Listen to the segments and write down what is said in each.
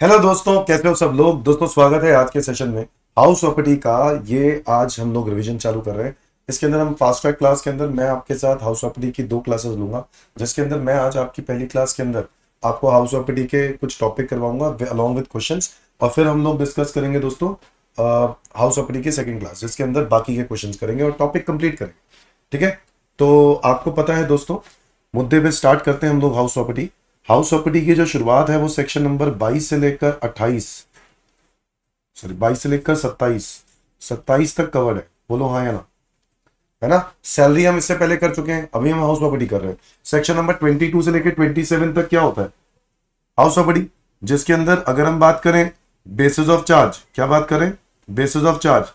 Hello दोस्तों, कैसे हो सब लोग। दोस्तों स्वागत है आज के सेशन में हाउस प्रॉपर्टी का। ये आज हम लोग रिवीजन चालू कर रहे हैं। इसके अंदर हम फास्ट ट्रैक क्लास के अंदर मैं आपके साथ हाउस प्रॉपर्टी की 2 क्लासेस लूंगा, जिसके अंदर मैं आज आपकी पहली क्लास के अंदर आपको हाउस प्रॉपर्टी के कुछ टॉपिक करवाऊंगा अलॉन्ग विद क्वेश्चंस। और फिर हम लोग डिस्कस करेंगे दोस्तों हाउस प्रॉपर्टी की सेकंड क्लास, जिसके अंदर बाकी के क्वेश्चंस करेंगे और टॉपिक कंप्लीट करेंगे। ठीक है, तो आपको पता है दोस्तों, मुद्दे पे स्टार्ट करते हैं हम लोग। हाउस प्रॉपर्टी की जो शुरुआत है वो सेक्शन नंबर 22 से लेकर 28, सॉरी 22 से लेकर 27 तक कवर्ड है। बोलो हाँ या ना, है ना। सैलरी हम इससे पहले कर चुके हैं, अभी हम हाउस प्रॉपर्टी कर रहे हैं। सेक्शन नंबर 22 से लेकर 27 तक क्या होता है? हाउस प्रॉपर्टी, जिसके अंदर अगर हम बात करें बेसिस ऑफ चार्ज, क्या बात करें? Basis of charge.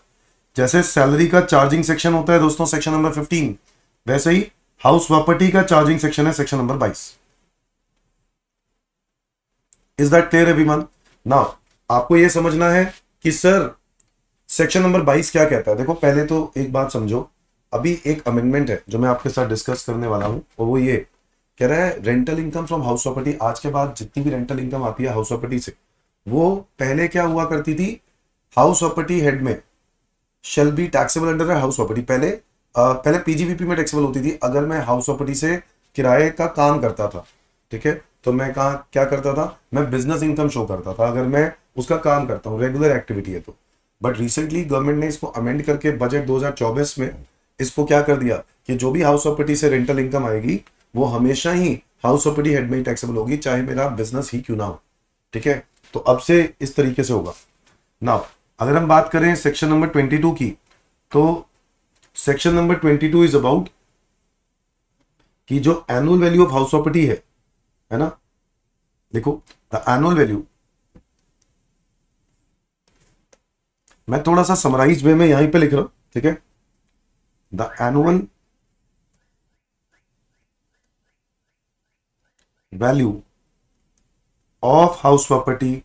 जैसे सैलरी का चार्जिंग सेक्शन होता है दोस्तों सेक्शन नंबर 15, वैसे ही हाउस प्रॉपर्टी का चार्जिंग सेक्शन है section number 22। Is that clear everyone? Now आपको यह समझना है कि सर सेक्शन नंबर 22 क्या कहता है। देखो पहले तो एक बात समझो, अभी एक अमेंडमेंट है जो मैं आपके साथ डिस्कस करने वाला हूं, और वो ये कह रहा है rental income from house property. आज के बाद जितनी भी रेंटल इनकम आती है हाउस प्रॉपर्टी से, वो पहले क्या हुआ करती थी, हाउस प्रॉपर्टी हेड में shall be taxable under house property. पहले पीजीबीपी में टैक्सेबल होती थी अगर मैं हाउस प्रॉपर्टी से किराए का काम करता था। ठीक है, तो मैं कहा क्या करता था, मैं बिजनेस इनकम शो करता था अगर मैं उसका काम करता हूँ, रेगुलर एक्टिविटी है तो। बट रिसेंटली गवर्नमेंट ने इसको अमेंड करके बजट 2024 में इसको क्या कर दिया कि जो भी हाउस प्रॉपर्टी से रेंटल इनकम आएगी वो हमेशा ही हाउस प्रॉपर्टी हेड में ही टैक्सेबल होगी, चाहे मेरा बिजनेस ही क्यों ना हो। ठीक है, तो अब से इस तरीके से होगा। नाउ अगर हम बात करें सेक्शन नंबर 22 की, तो सेक्शन नंबर 22 इज अबाउट कि जो annual value of house property है ना। देखो द एनुअल वैल्यू, मैं थोड़ा सा समराइज वे में यहीं पे लिख रहा हूं। ठीक है, the annual value of house property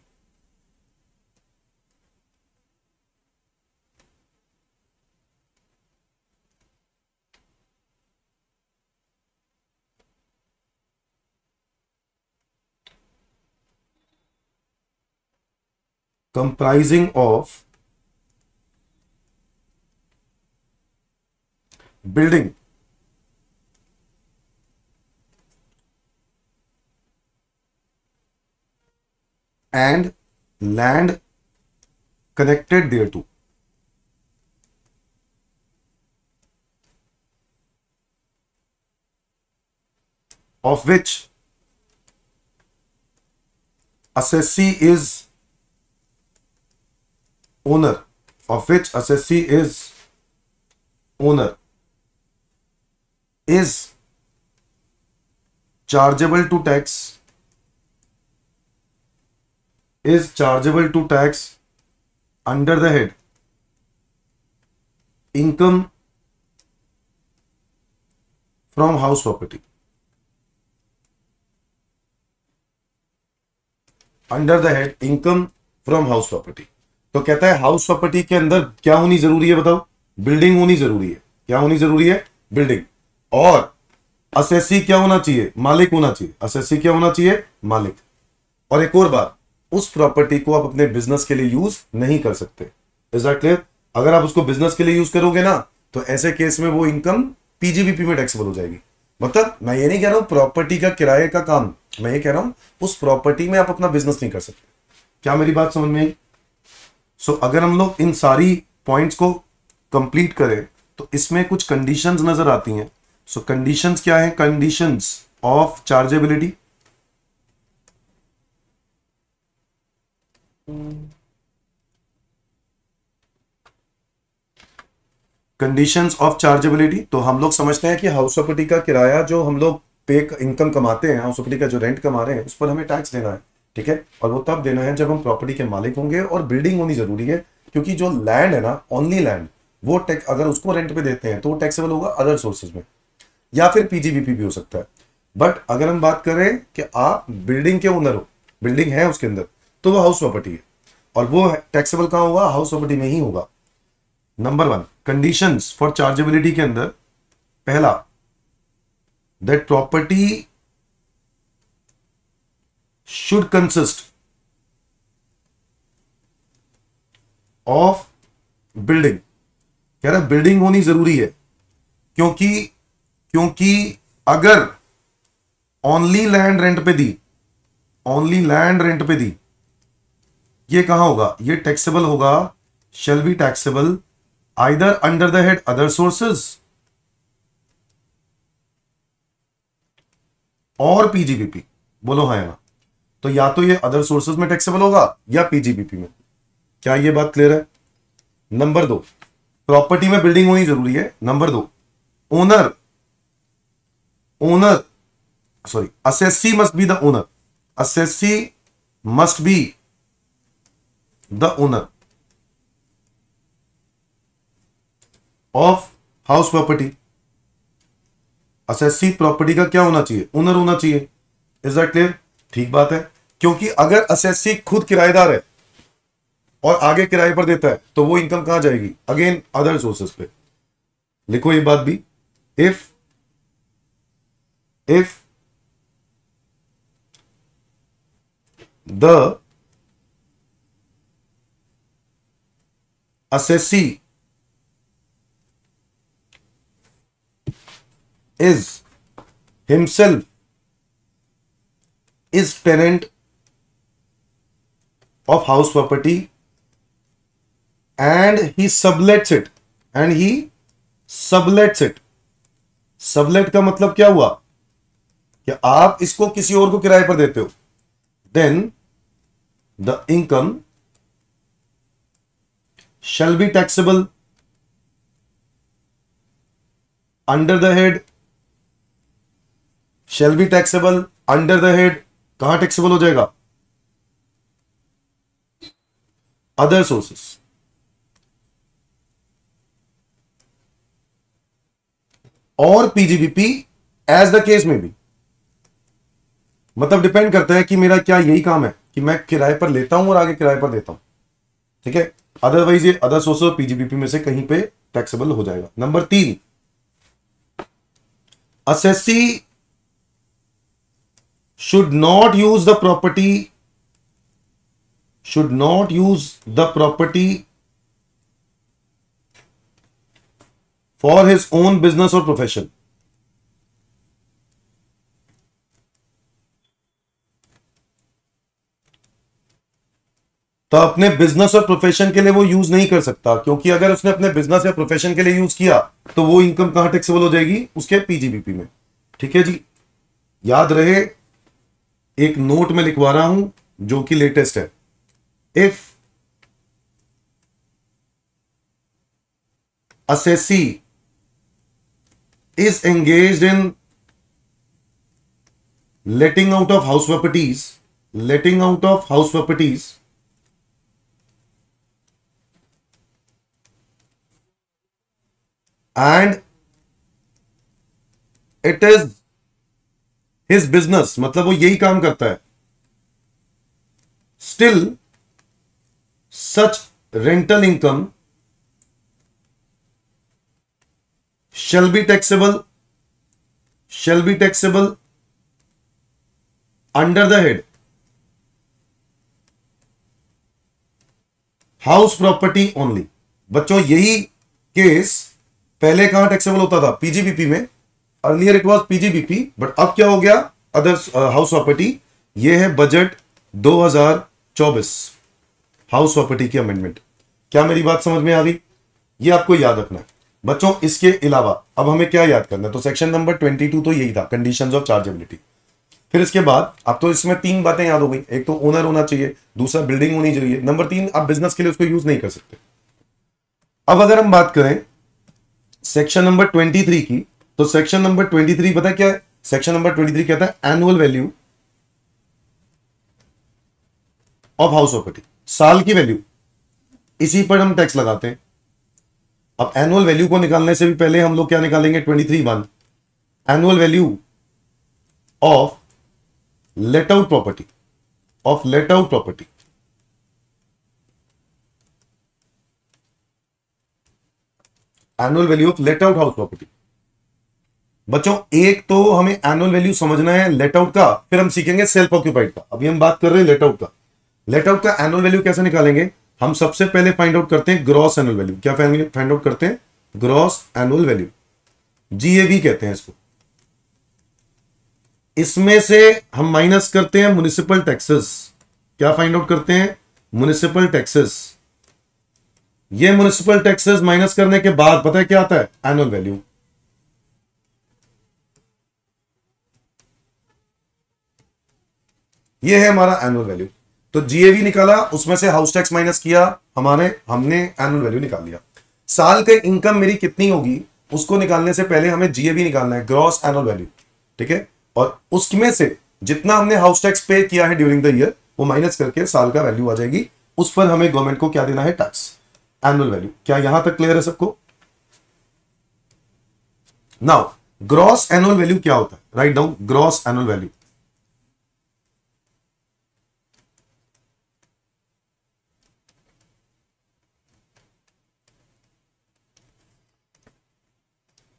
comprising of building and land connected thereto, of which assessee is owner, of which assessee is owner, is chargeable to tax, is chargeable to tax under the head income from house property, under the head income from house property. तो कहता है house property के अंदर क्या होनी जरूरी है, बताओ? बिल्डिंग होनी जरूरी है। क्या होनी जरूरी है? बिल्डिंग। और असेसी क्या होना चाहिए? मालिक होना चाहिए। असेसी क्या होना चाहिए? मालिक। और एक और बात, उस प्रॉपर्टी को आप अपने बिजनेस के लिए यूज नहीं कर सकते। Is that clear? अगर आप उसको बिजनेस के लिए यूज करोगे ना, तो ऐसे केस में वो इनकम पीजीबीपी में टैक्सेबल हो जाएगी। मतलब मैं ये नहीं कह रहा हूं प्रॉपर्टी का किराए का काम, मैं ये कह रहा हूं उस प्रॉपर्टी में आप अपना बिजनेस नहीं कर सकते। क्या मेरी बात समझ में आई? सो अगर हम लोग इन सारी पॉइंट्स को कंप्लीट करें तो इसमें कुछ कंडीशंस नजर आती हैं। सो कंडीशंस क्या है? Conditions of chargeability, conditions of chargeability. तो हम लोग समझते हैं कि हाउस प्रॉपर्टी का किराया जो हम लोग पे इनकम कमाते हैं, हाउस प्रॉपर्टी का जो रेंट कमा रहे हैं, उस पर हमें टैक्स देना है। ठीक है, और वो तब देना है जब हम प्रॉपर्टी के मालिक होंगे। और बिल्डिंग होनी जरूरी है, क्योंकि जो लैंड है ना, ओनली लैंड, वो टैक्स अगर उसको रेंट पे देते हैं तो वो टैक्सेबल होगा अदर सोर्सेज में, या फिर पीजीबीपी भी हो सकता है। बट अगर हम बात करें कि आप बिल्डिंग के ओनर हो, बिल्डिंग है उसके अंदर, तो वो हाउस प्रॉपर्टी है, और वो टैक्सेबल कहां होगा? हाउस प्रॉपर्टी में ही होगा। नंबर 1 कंडीशंस फॉर चार्जेबिलिटी के अंदर, पहला, that property should consist of building, कह रहा है बिल्डिंग होनी जरूरी है, क्योंकि क्योंकि अगर ओनली लैंड रेंट पे दी, ओनली लैंड रेंट पे दी, ये कहां होगा, ये टैक्सेबल होगा, shall be taxable either under the head other sources और पीजीबीपी। बोलो हाँ या ना। तो या तो ये अदर सोर्सेज में टैक्सेबल होगा या पीजीबीपी में। क्या ये बात क्लियर है? नंबर 2, प्रॉपर्टी में बिल्डिंग होनी जरूरी है। Number 2, owner owner sorry assessee must be the owner, assessee must be the owner of house property. Assessee property का क्या होना चाहिए, ओनर होना चाहिए। Is that clear? ठीक बात है, क्योंकि अगर असेसी खुद किराएदार है और आगे किराए पर देता है तो वो इनकम कहां जाएगी, अगेन अदर सोर्सेस पे। लिखो ये बात भी, if the assessee is himself is tenant of house property and he sublets it sublet का मतलब क्या हुआ कि आप इसको किसी और को किराए पर देते हो, then the income shall be taxable under the head, shall be taxable under the head, कहां टैक्सेबल हो जाएगा, अदर सोर्सेस। और पीजीबीपी एज द केस में भी, मतलब डिपेंड करता है कि मेरा क्या यही काम है कि मैं किराए पर लेता हूं और आगे किराए पर देता हूं, ठीक है। अदरवाइज ये अदर सोर्स और पीजीबीपी में से कहीं पे टैक्सेबल हो जाएगा। Number 3, assessee should not use the property for his own business और प्रोफेशन। तो अपने बिजनेस और प्रोफेशन के लिए वो यूज नहीं कर सकता, क्योंकि अगर उसने अपने बिजनेस या प्रोफेशन के लिए यूज किया तो वो इनकम कहां टैक्सेबल हो जाएगी, उसके पीजीबीपी में। ठीक है जी, याद रहे, एक नोट में लिखवा रहा हूं जो कि लेटेस्ट है। If assessee is engaged in letting out of house properties and it is his business, मतलब वो यही काम करता है, still such rental income shall be taxable under the head house property only. बच्चों यही केस पहले कहां टैक्सेबल होता था, पीजीबीपी में। Earlier it was PGBP, but अब क्या हो गया, अदर हाउस प्रॉपर्टी। ये है बजट 2024 हाउस प्रॉपर्टी की अमेंडमेंट। क्या मेरी बात समझ में आ गई? ये आपको याद रखना है बच्चों। इसके अलावा अब हमें क्या याद करना है, तो सेक्शन नंबर 22 तो यही था, कंडीशंस ऑफ चार्जेबिलिटी। फिर इसके बाद अब तो इसमें 3 बातें याद हो गई, एक तो ओनर होना चाहिए, दूसरा बिल्डिंग होनी चाहिए, नंबर 3 आप बिजनेस के लिए उसको यूज नहीं कर सकते। अब अगर हम बात करें सेक्शन नंबर 23 की, तो सेक्शन नंबर 23 पता क्या है? सेक्शन नंबर 23 कहता है annual value of house property, साल की वैल्यू, इसी पर हम टैक्स लगाते हैं। अब एनुअल वैल्यू को निकालने से भी पहले हम लोग क्या निकालेंगे, 23(1) annual value of let out property, annual value of let out house property. बच्चों एक तो हमें एनुअल वैल्यू समझना है लेट आउट का, फिर हम सीखेंगे सेल्फ ऑक्यूपाइड का। अभी हम बात कर रहे हैं लेट आउट का। लेट आउट का एनुअल वैल्यू कैसे निकालेंगे, हम सबसे पहले फाइंड आउट करते हैं ग्रॉस एनुअल वैल्यू। क्या फाइंड आउट करते हैं? ग्रॉस एनुअल वैल्यू, जीएवी कहते हैं इसको। इसमें से हम माइनस करते हैं म्युनिसिपल टैक्सेस। क्या फाइंड आउट करते हैं? Municipal taxes. ये म्युनिसिपल टैक्सेस माइनस करने के बाद पता है क्या आता है? Annual value. ये है हमारा एनुअल वैल्यू। तो जीएवी निकाला, उसमें से हाउस टैक्स माइनस किया, हमने एनुअल वैल्यू निकाल लिया। साल के इनकम मेरी कितनी होगी उसको निकालने से पहले हमें जीएवी निकालना है, ग्रॉस एनुअल वैल्यू। ठीक है, और उसमें से जितना हमने हाउस टैक्स पे किया है ड्यूरिंग द ईयर वो माइनस करके साल का वैल्यू आ जाएगी। उस पर हमें गवर्नमेंट को क्या देना है? Tax, annual value. क्या यहां तक क्लियर है सबको? नाउ ग्रॉस एनुअल वैल्यू क्या होता है? Write down gross annual value.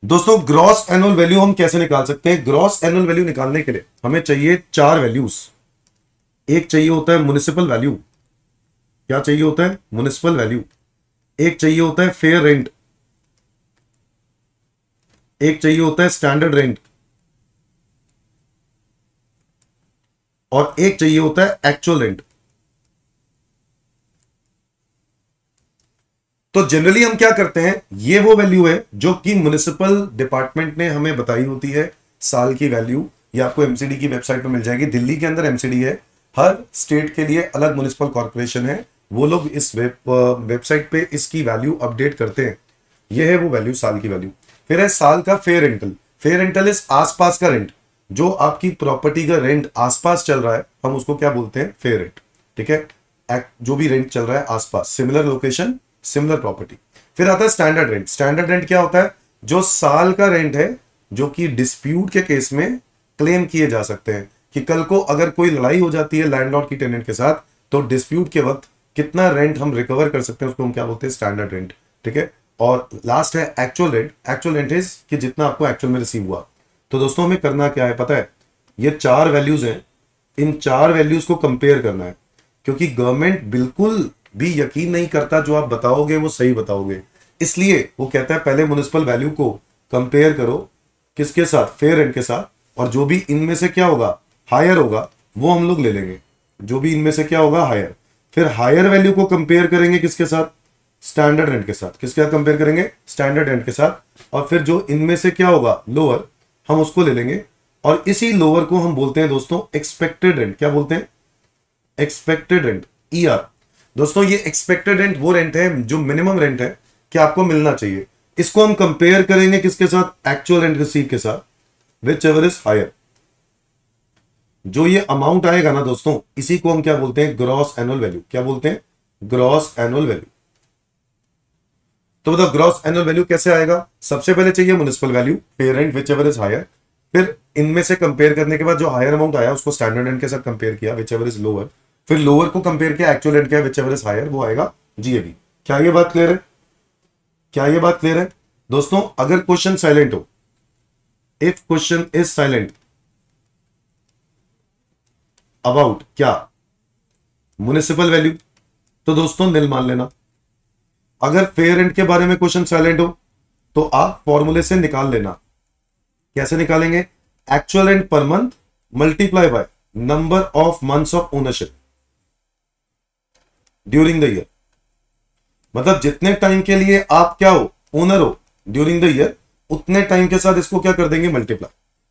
दोस्तों ग्रॉस एनुअल वैल्यू हम कैसे निकाल सकते हैं? ग्रॉस एनुअल वैल्यू निकालने के लिए हमें चाहिए चार वैल्यूज। एक चाहिए होता है म्युनिसिपल वैल्यू। क्या चाहिए होता है? Municipal value. एक चाहिए होता है फेयर रेंट। एक चाहिए होता है स्टैंडर्ड रेंट। और एक चाहिए होता है एक्चुअल रेंट। तो जनरली हम क्या करते हैं, ये वो वैल्यू है जो कि म्युनिसिपल डिपार्टमेंट ने हमें बताई होती है, साल की वैल्यू। ये आपको एमसीडी की वेबसाइट पर मिल जाएगी। दिल्ली के अंदर एमसीडी है, हर स्टेट के लिए अलग म्युनिसिपल कॉर्पोरेशन है, वो लोग इस वेबसाइट पे इसकी वैल्यू अपडेट करते हैं। ये है वो वैल्यू, साल की वैल्यू। फिर है साल का फेयर रेंटल। फेयर रेंटल इस आसपास का रेंट, जो आपकी प्रॉपर्टी का रेंट आसपास चल रहा है, हम उसको क्या बोलते हैं? Fair rent. ठीक है, जो भी रेंट चल रहा है आसपास, सिमिलर लोकेशन सिमिलर प्रॉपर्टी। फिर आता है स्टैंडर्ड रेंट। स्टैंडर्ड रेंट क्या होता है? जो साल का रेंट है, जो कि डिस्प्यूट के केस में क्लेम किए जा सकते हैं, कि कल को अगर कोई लड़ाई हो जाती है लैंडलॉर्ड की टेनेंट के साथ, तो डिस्प्यूट के वक्त कितना रेंट हम रिकवर कर सकते हैं, उसको हम क्या बोलते हैं? Standard rent. ठीक है, और लास्ट है actual rent. Actual rent is कि जितना आपको एक्चुअल में रिसीव हुआ। तो दोस्तों हमें करना क्या है पता है? ये चार वैल्यूज हैं, इन चार वैल्यूज को कंपेयर करना है, क्योंकि गवर्नमेंट बिल्कुल भी यकीन नहीं करता जो आप बताओगे वो सही बताओगे। इसलिए वो कहता है पहले म्युनिसिपल वैल्यू को कंपेयर करो किसके साथ? फेयर रेंट के साथ। और जो भी इनमें से क्या होगा? हायर होगा, वो हम लोग ले लेंगे। जो भी इनमें से क्या होगा? हायर। फिर हायर वैल्यू को कंपेयर करेंगे किसके साथ? स्टैंडर्ड रेंट के साथ। किसके साथ कंपेयर करेंगे? स्टैंडर्ड रेंट के साथ। और फिर जो इनमें से क्या होगा? लोअर, हम उसको ले लेंगे। और इसी लोअर को हम बोलते हैं दोस्तों एक्सपेक्टेड रेंट। क्या बोलते हैं? Expected rent, ER. दोस्तों ये एक्सपेक्टेड रेंट वो रेंट है जो मिनिमम रेंट है कि आपको मिलना चाहिए। इसको हम कंपेयर करेंगे किसके साथ? एक्चुअल रेंट रिसीव के साथ, विच एवर इज हायर। जो ये अमाउंट आएगा ना दोस्तों, इसी को हम क्या बोलते हैं? Gross annual value. क्या बोलते हैं? Gross annual value. तो बताओ ग्रॉस एनुअल वैल्यू कैसे आएगा? सबसे पहले चाहिए municipal value, fair rent, whichever is higher. फिर इनमें से कंपेयर करने के बाद जो हायर अमाउंट आया उसको स्टैंडर्ड रेंट के साथ कंपेयर किया, विच एवर इज लोअर। फिर लोअर को कंपेयर किया एक्चुअल रेंट क्या है, विच एवर इज हायर, वो आएगा जीएबी। क्या ये बात क्लियर है? क्या ये बात क्लियर है? दोस्तों अगर क्वेश्चन साइलेंट हो, if question is silent about क्या? म्युनिसिपल वैल्यू, तो दोस्तों निल मान लेना। अगर फेयर रेंट के बारे में क्वेश्चन साइलेंट हो तो आप फॉर्मूले से निकाल लेना। कैसे निकालेंगे? Actual rent per month multiply by number of months of ownership during the year. मतलब जितने टाइम के लिए आप क्या हो? ओनर हो ड्यूरिंग द ईयर, उतने टाइम के साथ इसको क्या कर देंगे? मल्टीप्लाई।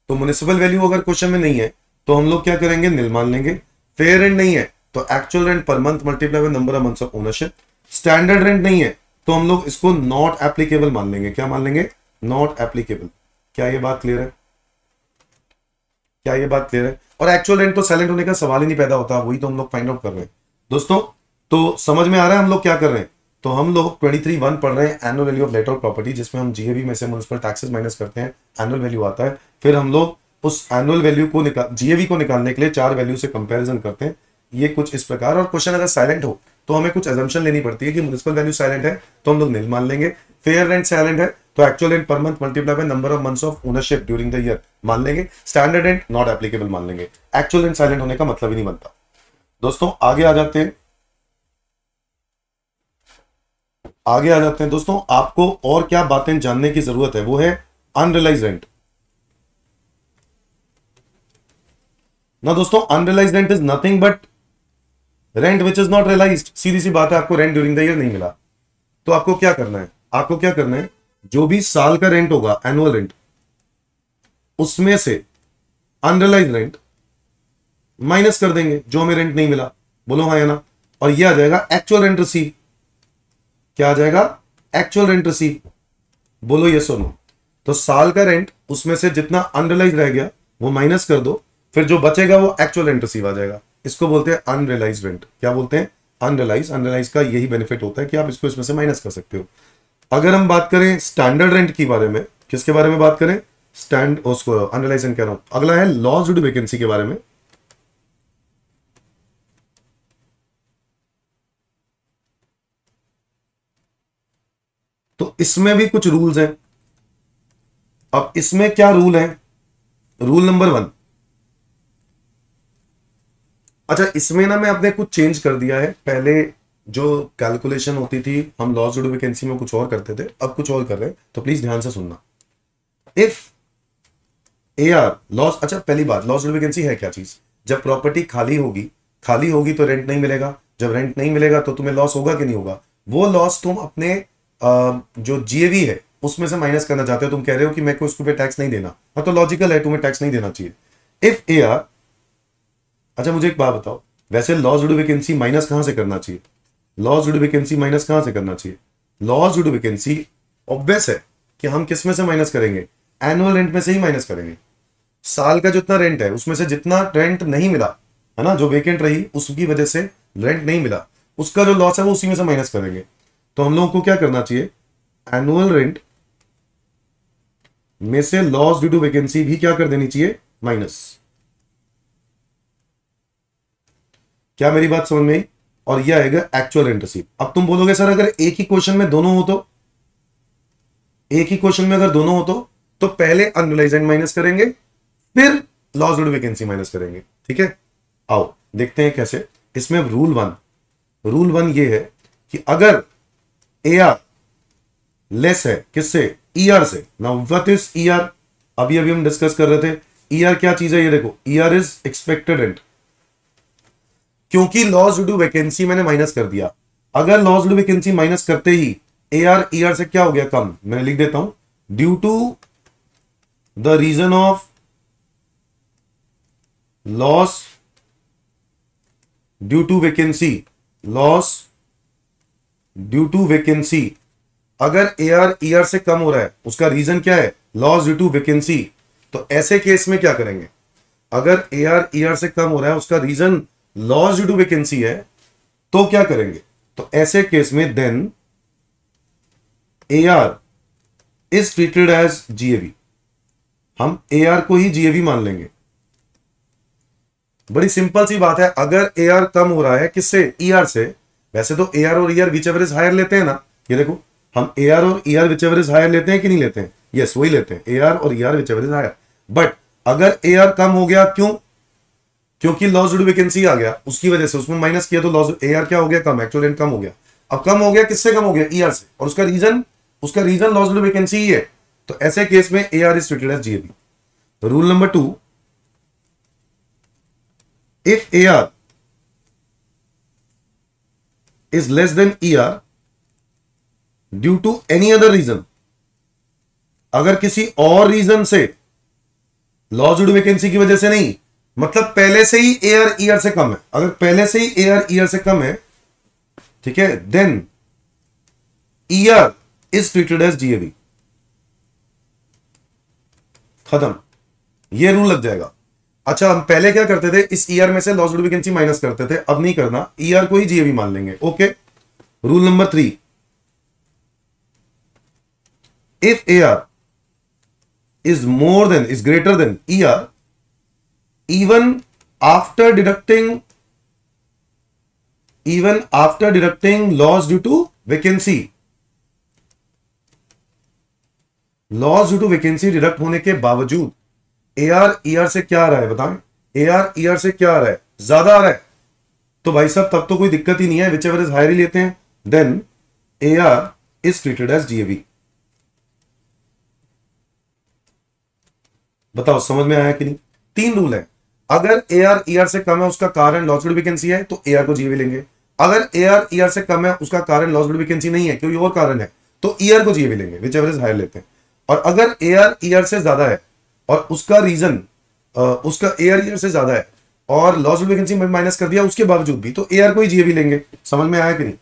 तो म्युनिसिपल वैल्यू अगर क्वेश्चन में नहीं है तो हम लोग क्या करेंगे? निल मान लेंगे। फेयर रेंट नहीं है तो actual rent per month multiply by number of months of ownership. Standard rent नहीं है तो हम लोग इसको नॉट एप्लीकेबल मान लेंगे। क्या मान लेंगे? Not applicable. क्या ये बात क्लियर है? क्या ये बात क्लियर है? और एक्चुअल रेंट तो साइलेंट होने का सवाल ही नहीं पैदा होता, वही तो हम लोग फाइंड आउट कर रहे हैं दोस्तों। तो समझ में आ रहा है हम लोग क्या कर रहे हैं? तो हम लोग 23(1) पढ़ रहे हैं, annual value of let out property, जिसमें हम जीएबी में से म्युनिसिपल टैक्सेस माइनस करते हैं, एनुअल वैल्यू आता है। फिर हम लोग उस एनुअल वैल्यू को जीएबी को निकालने के लिए चार वैल्यू से कंपैरिजन करते हैं। ये कुछ इस प्रकार। और क्वेश्चन अगर साइलेंट हो तो हमें कुछ अजम्पशन लेनी पड़ती है कि म्युनिसिपल वैल्यू साइलेंट है तो हम लोग निल मान लेंगे। फेयर रेंट साइलेंट है तो actual rent per month multiply by number of months of ownership during the year मान लेंगे। स्टैंडर्ड रेंट नॉट एप्लीकेबल मान लेंगे। एक्चुअल रेंट साइलेंट होने का मतलब ही नहीं बनता। दोस्तों आगे आ जाते हैं। आगे आ जाते हैं दोस्तों। आपको और क्या बातें जानने की जरूरत है, वो है अनरियलाइज रेंट। ना दोस्तों, unrealise rent is nothing but rent which is not realised. सीधी सी बात है, आपको रेंट ड्यूरिंग द ईयर नहीं मिला, तो आपको क्या करना है, आपको क्या करना है, जो भी साल का रेंट होगा, एनुअल रेंट, उसमें से अनरियलाइज रेंट माइनस कर देंगे जो हमें रेंट नहीं मिला। बोलो हाँ या ना। और ये आ जाएगा एक्चुअल रेंट रिसीव। क्या आ जाएगा? Actual rent receive. बोलो यस और नो। तो साल का रेंट, उसमें से जितना अनरियलाइज रह गया वो माइनस कर दो, फिर जो बचेगा वो एक्चुअल रेंट रिसीव आ जाएगा। इसको बोलते हैं अनरियलाइज रेंट। क्या बोलते हैं? अनरियलाइज। अनरियलाइज का यही बेनिफिट होता है कि आप इसको इसमें से माइनस कर सकते हो। अगर हम बात करें स्टैंडर्ड रेंट के बारे में, किसके बारे में बात करें? उसको अनरियलाइज रेंट कह रहा हूं। अगला है लॉस ड्यू टू वैकेंसी के बारे में। तो इसमें भी कुछ रूल्स हैं। अब इसमें क्या रूल है? Rule number 1। अच्छा, इसमें ना मैं अपने कुछ चेंज कर दिया है। पहले जो कैलकुलेशन होती थी, हम लॉस ड्यू टू वैकेंसी में कुछ और करते थे, अब कुछ और कर रहे हैं, तो प्लीज ध्यान से सुनना। इफ एआर लॉस, अच्छा पहली बात, लॉस ड्यू टू वैकेंसी है क्या चीज? जब प्रॉपर्टी खाली होगी, खाली होगी तो रेंट नहीं मिलेगा। जब रेंट नहीं मिलेगा तो तुम्हें लॉस होगा कि नहीं होगा? वो लॉस तुम अपने जो जीएवी है उसमें से माइनस करना चाहते हो। तुम कह रहे हो कि मेरे को उसके पे टैक्स नहीं देना, हाँ तो लॉजिकल है, तुम्हें टैक्स नहीं देना चाहिए। इफ एआर, अच्छा मुझे एक बात बताओ, वैसे loss due to vacancy minus कहां से करना चाहिए? Loss due to vacancy minus कहां से करना चाहिए? Loss due to vacancy obvious है कि हम किस में से माइनस करेंगे? एनुअल रेंट में से ही माइनस करेंगे। साल का जितना रेंट है उसमें से जितना रेंट नहीं मिला है ना, जो वेकेंट रही उसकी वजह से रेंट नहीं मिला, उसका जो लॉस है वो उसी में से माइनस करेंगे। तो हम लोगों को क्या करना चाहिए? एनुअल रेंट में से लॉस ड्यू टू वैकेंसी भी क्या कर देनी चाहिए? माइनस। क्या मेरी बात समझ में आई? और यह आएगा एक्चुअल रेंट रिसीव। अब तुम बोलोगे सर अगर एक ही क्वेश्चन में दोनों हो तो, एक ही क्वेश्चन में अगर दोनों हो तो पहले अनरियलाइज रेंट माइनस करेंगे, फिर loss due to vacancy minus करेंगे। ठीक है, आओ देखते हैं कैसे। इसमें रूल वन ये है कि अगर एआर लेस है किससे? ईआर से। Now what is ER? अभी हम डिस्कस कर रहे थे। ईआर क्या चीज है? ये देखो, ईआर इज एक्सपेक्टेड रेंट। क्योंकि लॉस ड्यू टू वैकेंसी मैंने माइनस कर दिया, अगर loss due to vacancy minus करते ही एआर ईआर से क्या हो गया? कम। मैं लिख देता हूं, due to the reason of loss due to vacancy, loss due to vacancy. अगर एआर ईआर से कम हो रहा है, उसका रीजन क्या है? Loss due to vacancy. तो ऐसे केस में क्या करेंगे? अगर एआर ईआर से कम हो रहा है, उसका reason loss due to vacancy है, तो क्या करेंगे? तो ऐसे केस में then AR is treated as GAV. हम एआर को ही जीएवी मान लेंगे। बड़ी सिंपल सी बात है। अगर एआर कम हो रहा है किससे? ईआर से। वैसे तो एआर और ER whichever is higher लेते हैं ना। ये देखो, हम एआर और ER whichever is higher लेते हैं कि नहीं लेते हैं? यस, वही लेते हैं, एआर और ER whichever is higher. But अगर एआर कम हो गया, क्यों? क्योंकि लॉस ड्यू टू वैकेंसी आ गया, उसकी वजह से उसमें माइनस किया तो लॉस एआर क्या हो गया? कम। एक्चुअल रेंट कम हो गया। अब कम हो गया किससे? कम हो गया ईआर से, और उसका reason loss due to vacancy ही है। तो ऐसे केस में AR is treated as GAV. तो rule number 2, if AR is less than ER due to any other reason, अगर किसी और रीजन से, लॉस ड्यू टू वैकेंसी की वजह से नहीं, मतलब पहले से ही AR ER से कम है, अगर पहले से ही AR ER से कम है, ठीक है, then ER is treated as GAV। खत्म, ये रूल लग जाएगा। अच्छा, हम पहले क्या करते थे? इस ईआर में से loss due to vacancy minus करते थे, अब नहीं करना, ईआर को ही जीएवी मान लेंगे। Okay. Rule number 3, if AR is greater than ER even after deducting loss due to vacancy, loss due to vacancy deduct होने के बावजूद एआर ईआर से क्या आ रहा है? बताएं, एआर ईआर से क्या आ रहा है? ज्यादा आ रहा है, तो भाई साहब तब तो कोई दिक्कत ही नहीं है, विच एवर इज हायर ही लेते हैं। Then AR is treated as GAV. बताओ समझ में आया कि नहीं? 3 रूल है। अगर एआर ईआर से कम है उसका कारण लॉस्ड वैकेंसी है तो एआर को जीएवी लेंगे। अगर एआर ईआर से कम है उसका कारण लॉस्ड वैकेंसी नहीं है, कोई और कारण है, तो ईआर को जीएवी लेंगे, विच एवर इज हायर लेते हैं। और अगर एआर ईआर से ज्यादा है और उसका रीजन उसका एआर ईआर से ज्यादा है और लॉस्ड वैकेंसी में माइनस कर दिया उसके बावजूद भी, तो एआर को ही जीएवी लेंगे। समझ में आया कि नहीं?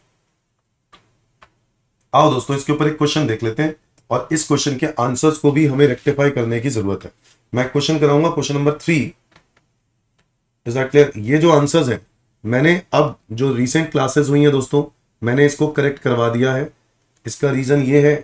आओ दोस्तों इसके ऊपर एक क्वेश्चन देख लेते हैं और इस क्वेश्चन के आंसर्स को भी हमें रेक्टिफाई करने की जरूरत है। मैं क्वेश्चन कराऊंगा question number 3। Is that clear? ये जो आंसर्स हैं मैंने अब जो रिसेंट क्लासेस हुई हैं दोस्तों मैंने इसको करेक्ट करवा दिया है। इसका रीजन ये है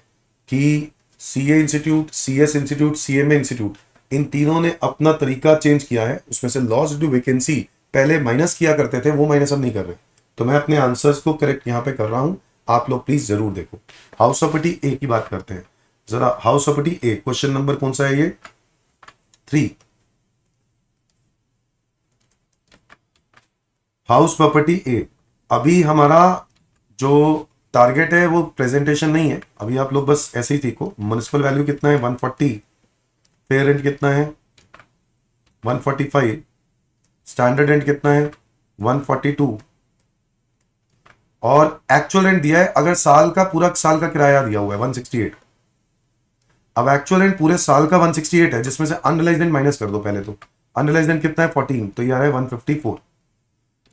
कि CA institute, CS institute, CMA institute, इन तीनों ने अपना तरीका चेंज किया है। उसमें से लॉस्ट ड्यू वैकेंसी पहले माइनस किया करते थे, वो माइनस अब नहीं कर रहे। तो मैं अपने आंसर्स को करेक्ट यहां पे कर रहा हूं, आप लोग प्लीज जरूर देखो। हाउस प्रॉपर्टी ए की बात करते हैं जरा। हाउस प्रॉपर्टी ए क्वेश्चन नंबर कौन सा है? ये 3। हाउस प्रॉपर्टी ए। अभी हमारा जो टारगेट है वो प्रेजेंटेशन नहीं है, अभी आप लोग बस ऐसे ही सीखो। म्युनिसिपल वैल्यू कितना है? 140। फेयर रेंट कितना है? 145। स्टैंडर्ड रेंट कितना है? 142। और एक्चुअल रेंट दिया है, अगर साल का पूरा साल का किराया दिया हुआ है 168। अब एक्चुअल रेंट पूरे साल का 168 है, जिसमें से अनरिलाइज्ड रेंट माइनस कर दो पहले। तो अनरिलाइज्ड रेंट कितना है? 14, तो ये आ रहा है 154।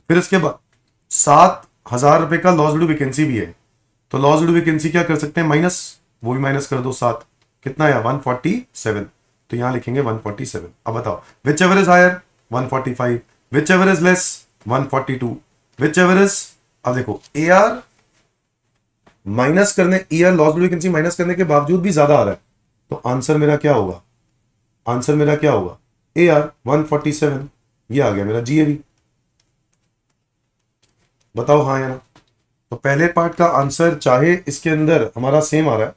फिर इसके बाद 7,000 रुपए का लॉस ड्यू वैकेंसी भी है, तो लॉस ड्यू वैकेंसी क्या कर सकते हैं? माइनस, वो भी माइनस कर दो 7, कितना है? 147, तो यहां लिखेंगे 147। अब बताओ whichever is higher 145, whichever is less 142, whichever is, अब देखो एआर माइनस करने, ER loss due vacancy minus करने के बावजूद भी ज्यादा आ रहा है, तो आंसर मेरा क्या होगा? आंसर मेरा क्या होगा? एआर 147, ये आ गया मेरा जीएवी। बताओ हाँ या ना? तो पहले पार्ट का आंसर चाहे इसके अंदर हमारा सेम आ रहा है,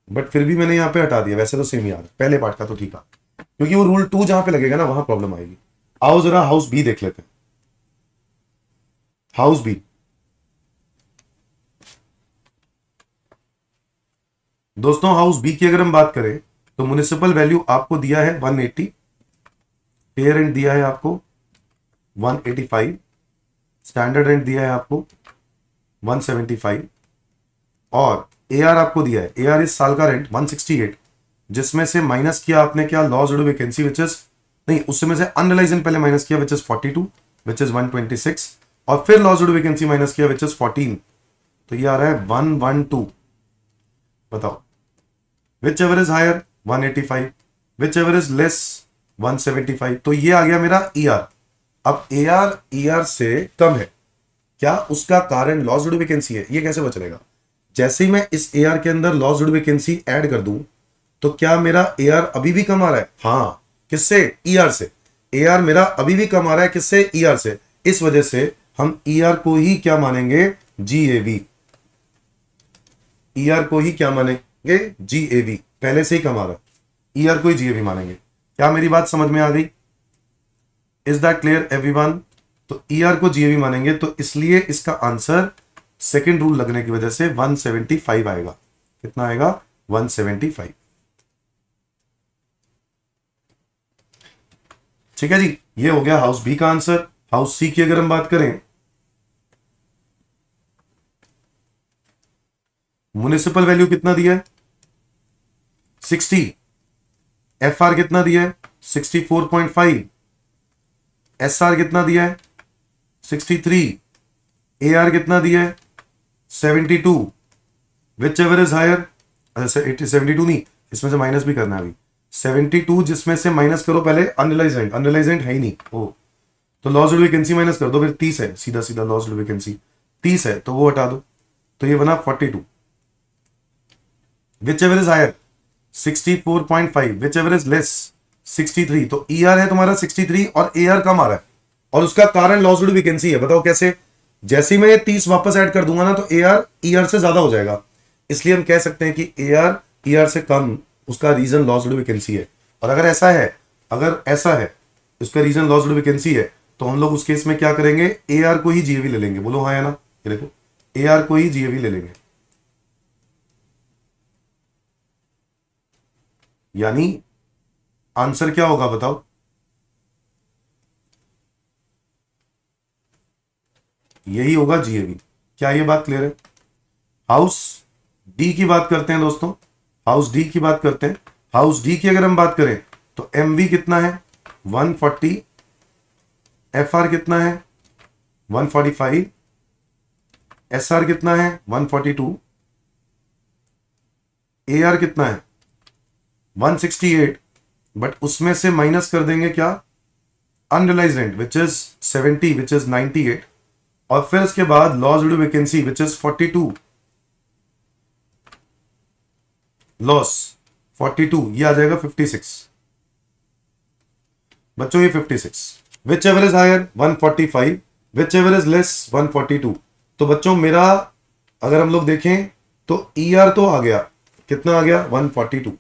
बट फिर भी मैंने यहां पे हटा दिया, वैसे तो सेम ही आ रहा है पहले पार्ट का, तो ठीक है, क्योंकि वो रूल 2 जहां पे लगेगा ना वहां प्रॉब्लम आएगी। आओ जरा हाउस बी देख लेते हैं। हाउस बी, दोस्तों हाउस बी की अगर हम बात करें तो म्युनिसिपल वैल्यू आपको दिया है 180, फेयर रेंट दिया है आपको 185, स्टैंडर्ड रेंट दिया है आपको 175 और एआर आपको दिया है, एआर इस साल का रेंट 168, जिसमें से माइनस किया आपने क्या? Loss due vacancy which is नहीं, उसमें से अनरिलाइज्ड पहले माइनस किया विच इज 42, विच इज 126, और फिर लॉस ड्यू वैकेंसी माइनस किया विच इज 14, तो ये आ रहा है 112। बताओ whichever is higher 185, whichever is less 175, तो ये आ गया मेरा ईआर। अब एआर ईआर से कम है, क्या उसका कारण लॉस ड्यू वैकेंसी है? ये कैसे पता चलेगा? जैसे ही मैं इस एआर के अंदर लॉस ड्यू वैकेंसी ऐड कर दूं तो क्या मेरा एआर अभी भी कम आ रहा है? हाँ, किससे? ईआर से। एआर मेरा अभी भी कम आ रहा है, किससे? ईआर से। इस वजह से हम ईआर को ही क्या मानेंगे? जीएवी। ईआर को ही क्या मानेंगे? जीएवी। पहले से ही कम आ रहा है, ईआर को ही जीएवी मानेंगे। क्या मेरी बात समझ में आ गई? Is that clear everyone? तो ईआर को जीएवी मानेंगे, तो इसलिए इसका आंसर सेकेंड रूल लगने की वजह से 175 आएगा। कितना आएगा? 175। ठीक है जी, ये हो गया हाउस बी का आंसर। हाउस सी की अगर हम बात करें, म्युनिसिपल वैल्यू कितना दिया है? 60। एफआर कितना दिया है? 64.5। एसआर कितना दिया है? 63। एआर कितना दिया है? 72। विच एवर इज हायर, 72 नहीं, इसमें से माइनस भी करना है अभी। 72 जिसमें से माइनस करो पहले अनरिलाइज्ड रेंट, अनरिलाइज्ड रेंट है ही नहीं, ओ तो लॉस ड्यू वैकेंसी माइनस कर दो, फिर 30 है, सीधा सीधा लॉस ड्यू वैकेंसी 30 है, तो वो हटा दो, तो ये बना 42। Whichever is higher 64.5, whichever is less 63, तो ईआर है तुम्हारा 63 और एआर कम आ रहा है, और उसका कारण लॉस ड्यू वैकेंसी है। बताओ कैसे? जैसे ही मैं ये 30 वापस ऐड कर दूंगा ना, तो एआर ईआर से ज्यादा हो जाएगा, इसलिए हम कह सकते हैं कि एआर ईआर से कम, उसका रीजन लॉस ड्यू वैकेंसी है। और अगर ऐसा है उसका रीजन लॉस ड्यू वैकेंसी है, तो हम लोग उस केस में क्या करेंगे? एआर को ही जीएवी ले लेंगे। बोलो हाँ या ना? ये देखो, एआर को ही जीएवी ले लेंगे। यानी आंसर क्या होगा बताओ? यही होगा जीएवी। क्या ये बात क्लियर है? हाउस डी की बात करते हैं दोस्तों, हाउस डी की बात करते हैं। हाउस डी की अगर हम बात करें तो एमवी कितना है? 140। एफआर कितना है? 145। एसआर कितना है? 142। एआर कितना है? 168। बट उसमें से माइनस कर देंगे क्या? Unrealized rent which is 70, which is 98। और फिर उसके बाद loss due to vacancy which is 42। Loss 42, ये आ जाएगा 56। बच्चों ये 56। Whichever is higher 145, whichever is less 142। तो बच्चों मेरा अगर हम लोग देखें तो ईआर तो आ गया, कितना आ गया? 142।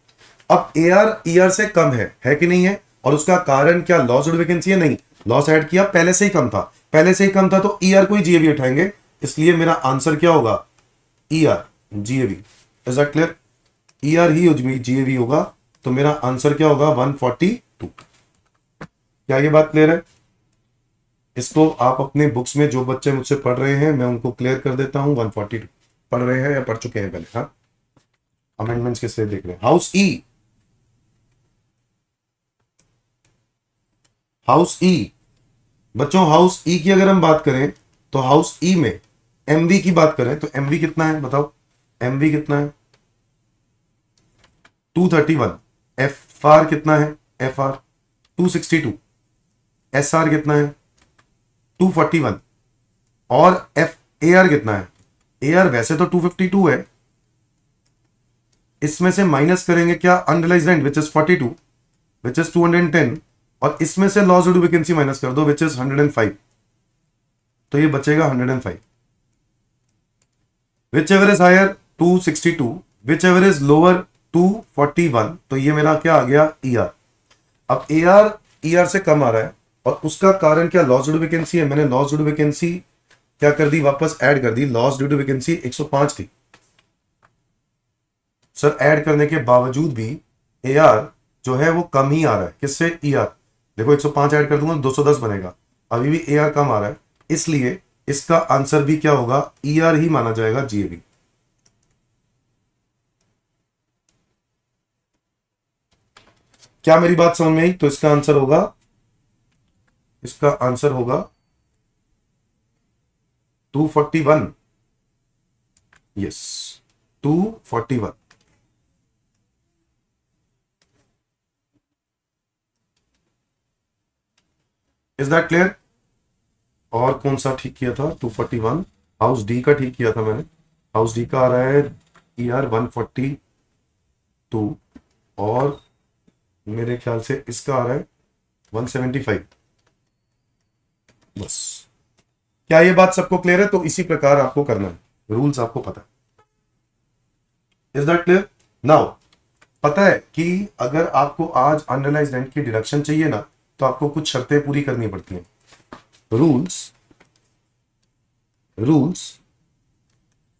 अब एआर ईआर से कम है कि नहीं है? और उसका कारण क्या? लॉस ड्यू टू वैकेंसी है? नहीं, लॉस ऐड किया, पहले से ही कम था, पहले से ही कम था तो ईआर को ही जीएवी उठाएंगे। इसलिए मेरा आंसर क्या होगा? ER GAV. Is that clear? ER he GAV होगा। तो मेरा आंसर क्या होगा? 142। क्या ये बात क्लियर है? इसको आप अपने बुक्स में, जो बच्चे मुझसे पढ़ रहे हैं मैं उनको क्लियर कर देता हूं। 142 पढ़ रहे हैं या पढ़ चुके हैं पहले? हाँ, अमेंडमेंट्स किससे देख रहे हैं? हाउस ई, हाउस ई बच्चों, हाउस ई की अगर हम बात करें तो हाउस ई में एमवी की बात करें तो एमवी कितना है बताओ? एमवी कितना है? 231। एफ आर कितना है? F R 262। एस आर कितना है? 241। और एफ ए आर कितना है? ए आर वैसे तो 252 है, इसमें से माइनस करेंगे क्या? Unrealized rent which is 42, which is 210। और इसमें से loss due to vacancy minus कर दो विच इज 105। तो ये बचेगा 105। Whichever is higher 262, whichever is lower 241। तो ये मेरा क्या आ गया? ईआर। अब एआर ईआर से कम आ रहा है और उसका कारण क्या? लॉस ड्यू टू वैकेंसी है। मैंने लॉस ड्यू टू वैकेंसी क्या कर दी? वापस ऐड कर दी। लॉस ड्यू टू वैकेंसी 105 थी सर, ऐड करने के बावजूद भी एआर जो है वो कम ही आ रहा है। किससे? ईआर। देखो 105 ऐड कर दूंगा 210 बनेगा, अभी भी एआर कम आ रहा है, इसलिए इसका आंसर भी क्या होगा? ईआर ही माना जाएगा जीएवी। क्या मेरी बात समझ में आई? तो इसका आंसर होगा, इसका आंसर होगा 241। यस, 241। Is that clear? और कौन सा ठीक किया था? 241 हाउस डी का ठीक किया था मैंने। हाउस डी का आ रहा है ईआर 142 और मेरे ख्याल से इसका आ रहा है 175। बस, क्या ये बात सबको क्लियर है? तो इसी प्रकार आपको करना है, रूल्स आपको पता है। Is that clear? नाउ पता है कि अगर आपको आज अनरियलाइज्ड रेंट की डिडक्शन चाहिए ना, तो आपको कुछ शर्तें पूरी करनी पड़ती हैं। Rules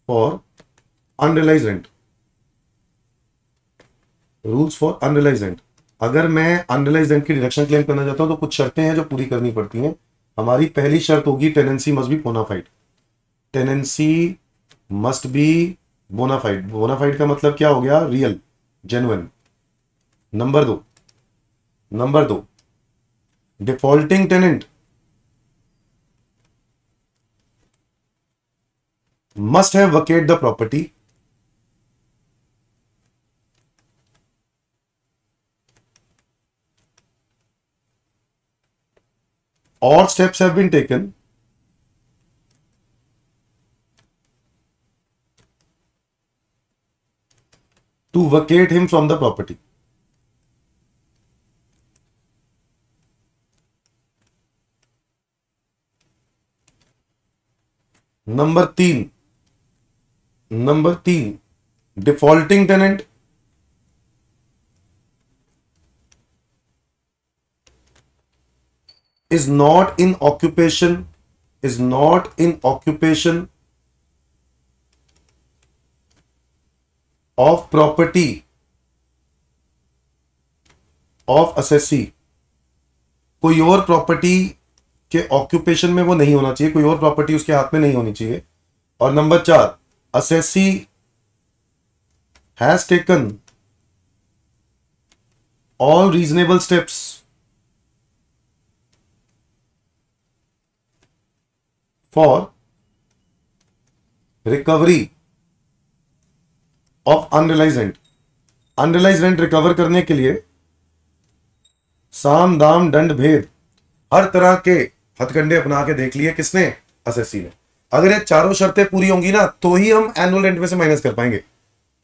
for unrealised rent, rules for unrealised rent. अगर मैं अनरियलाइज्ड रेंट की डिडक्शन क्लेम करना चाहता हूं तो कुछ शर्तें हैं जो पूरी करनी पड़ती हैं। हमारी पहली शर्त होगी tenancy must be bona fide. Tenancy must be bona fide. Bona fide का मतलब क्या हो गया? Real, genuine. नंबर दो defaulting tenant must have vacate the property, or steps have been taken to vacate him from the property. Number तीन defaulting tenant is not in occupation of property of assessee, कोई और property के occupation में वो नहीं होना चाहिए, कोई और प्रॉपर्टी उसके हाथ में नहीं होनी चाहिए। और number 4, assessee has taken all reasonable steps for recovery of unrealise rent. Unrealise rent recover करने के लिए साम दाम दंड भेद हर तरह के हथकंडे अपना के देख लिए किसने, असेसी ने। अगर ये चारों शर्तें पूरी होंगी ना तो ही हम एनुअल रेंट में से माइनस कर पाएंगे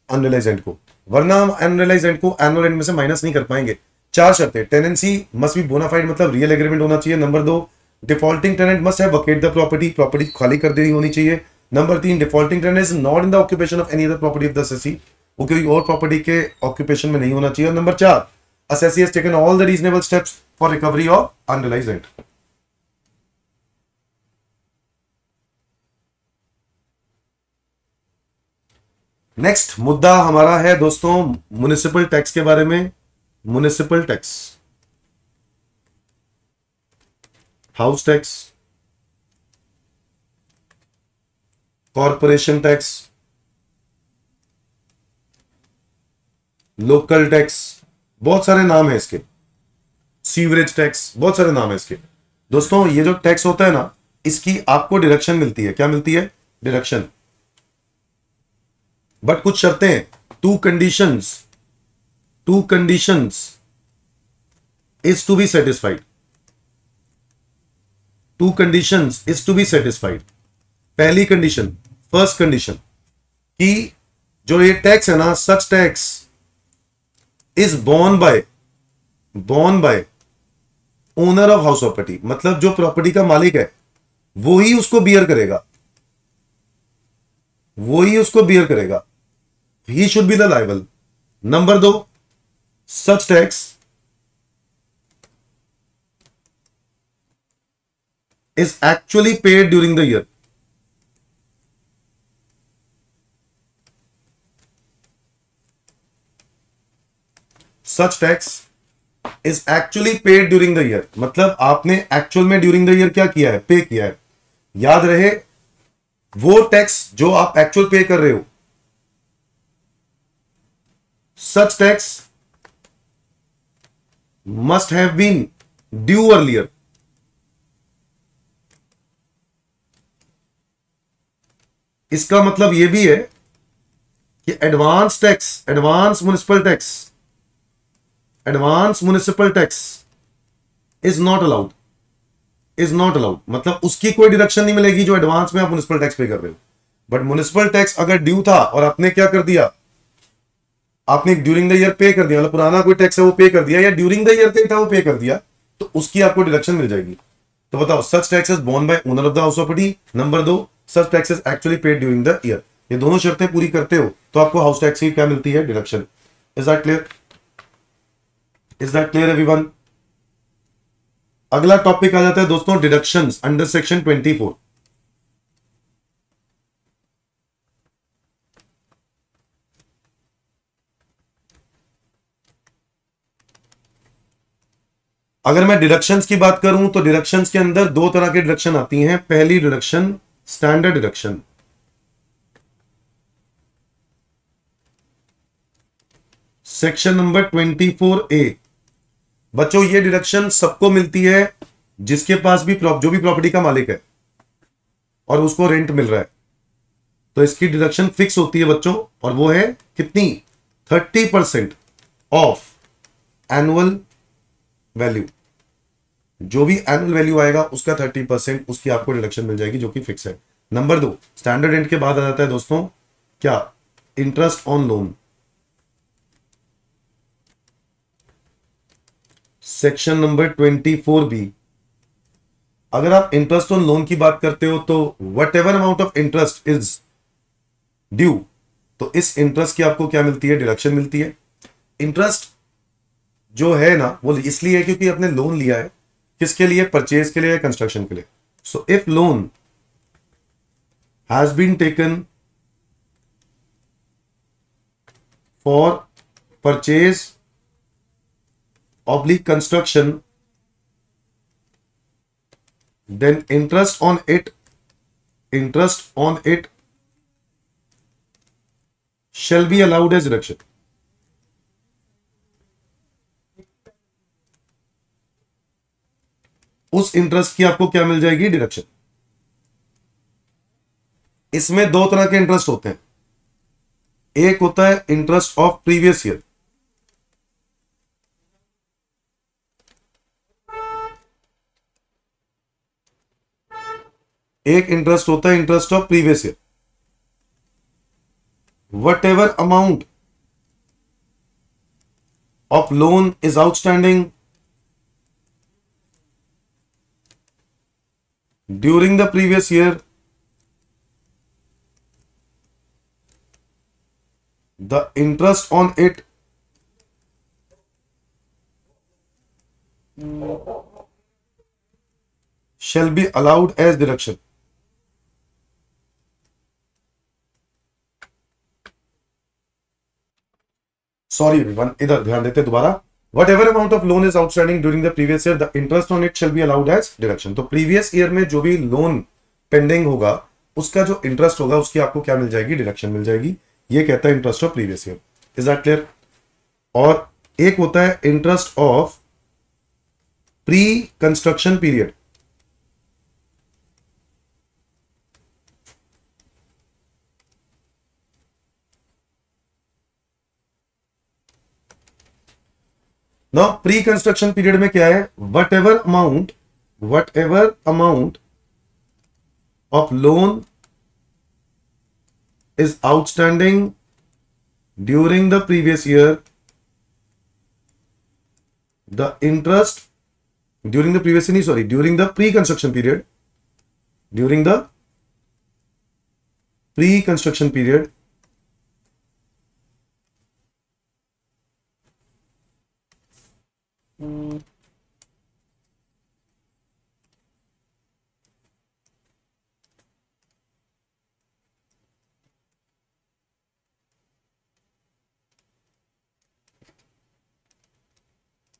अनरियलाइज रेंट को, वरना हम अनरियलाइज रेंट को एनुअल रेंट में से माइनस नहीं कर पाएंगे। 4 शर्तें, टेनेंसी मस्ट बी बोनाफाइड मतलब रियल एग्रीमेंट होना चाहिए। Number 2, defaulting tenant must have vacate the property, property खाली कर देनी होनी चाहिए। Number 3, defaulting tenant is not in the occupation of any other property of the assessee, वो कोई और प्रॉपर्टी के ऑक्यूपेशन में नहीं होना चाहिए। और number 4, assessee has taken all the reasonable steps for recovery of unrealised rent. Next मुद्दा हमारा है दोस्तों म्युनिसिपल टैक्स के बारे में। Municipal tax, house tax, corporation tax, local tax, बहुत सारे नाम है इसके, सीवरेज टैक्स, बहुत सारे नाम है इसके। दोस्तों ये जो टैक्स होता है ना, इसकी आपको डिडक्शन मिलती है। क्या मिलती है? डिडक्शन। बट कुछ शर्तें हैं, two conditions is to be satisfied. Two conditions is to be satisfied. पहली कंडीशन, फर्स्ट कंडीशन, कि जो ये टैक्स है ना, such tax is borne by owner of house property, मतलब जो प्रॉपर्टी का मालिक है वो ही उसको बियर करेगा, he should be the liable. Number 2, such tax is actually paid during the year. Such tax is actually paid during the year, मतलब आपने एक्चुअल में ड्यूरिंग द ईयर क्या किया है? पे किया है। याद रहे, वो टैक्स जो आप एक्चुअल पे कर रहे हो, such tax must have been due earlier. इसका मतलब यह भी है कि advance municipal tax is not allowed, मतलब उसकी कोई डिडक्शन नहीं मिलेगी जो एडवांस में आप म्युनिसिपल टैक्स पे कर रहे हो। बट म्युनिसिपल टैक्स अगर ड्यू था और आपने क्या कर दिया, आपने ड्यूरिंग द ईयर पे कर दिया, मतलब पुराना कोई टैक्स है वो पे कर दिया, या ड्यूरिंग द ईयर पे था वो पे कर दिया, तो उसकी आपको डिडक्शन मिल जाएगी। तो बताओ, such tax is borne by owner of the house property. Number 2, such tax is actually paid during the year. ये दोनों शर्तें पूरी करते हो तो आपको हाउस टैक्स की क्या मिलती है? Deduction. Is that clear? Everyone? अगला टॉपिक आ जाता है दोस्तों डिडक्शंस अंडर सेक्शन 24। अगर मैं डिडक्शंस की बात करूं तो डिडक्शंस के अंदर 2 तरह की डिडक्शन आती हैं। पहली deduction standard deduction, section number 24A। बच्चों ये डिडक्शन सबको मिलती है जिसके पास भी जो भी प्रॉपर्टी का मालिक है और उसको रेंट मिल रहा है, तो इसकी डिडक्शन फिक्स होती है बच्चों, और वो है कितनी? 30% ऑफ एनुअल वैल्यू। जो भी एनुअल वैल्यू आएगा उसका 30% उसकी आपको डिडक्शन मिल जाएगी, जो कि फिक्स है। नंबर 2, स्टैंडर्ड रेंट के बाद आ जाता है दोस्तों क्या? Interest on loan. Section number 24B। अगर आप इंटरेस्ट ऑन लोन की बात करते हो तो what ever amount of interest is due, तो इस इंटरेस्ट की आपको क्या मिलती है? डिडक्शन मिलती है। इंटरेस्ट जो है ना वो इसलिए है क्योंकि आपने लोन लिया है, किसके लिए? परचेज के लिए, कंस्ट्रक्शन के लिए। So if loan has been taken for purchase oblique construction, then interest on it shall be allowed as deduction. उस इंटरेस्ट की आपको क्या मिल जाएगी? डिडक्शन। इसमें दो तरह के इंटरेस्ट होते हैं, एक होता है इंटरेस्ट ऑफ प्रीवियस ईयर, एक इंटरेस्ट होता है interest of previous year. What ever amount of loan is outstanding during the previous year, the interest on it shall be allowed as deduction. Sorry everyone, इधर ध्यान देते दोबारा। Whatever amount of loan is outstanding during the previous year, the interest on it shall be allowed as deduction. तो previous year में जो भी loan pending होगा उसका जो इंटरेस्ट होगा उसकी आपको क्या मिल जाएगी? डिडक्शन मिल जाएगी। ये कहता है interest of previous year. Is that clear? और एक होता है interest of pre construction period. Now pre construction period में क्या है? What ever amount of loan is outstanding during the previous year, the interest during the pre-construction period,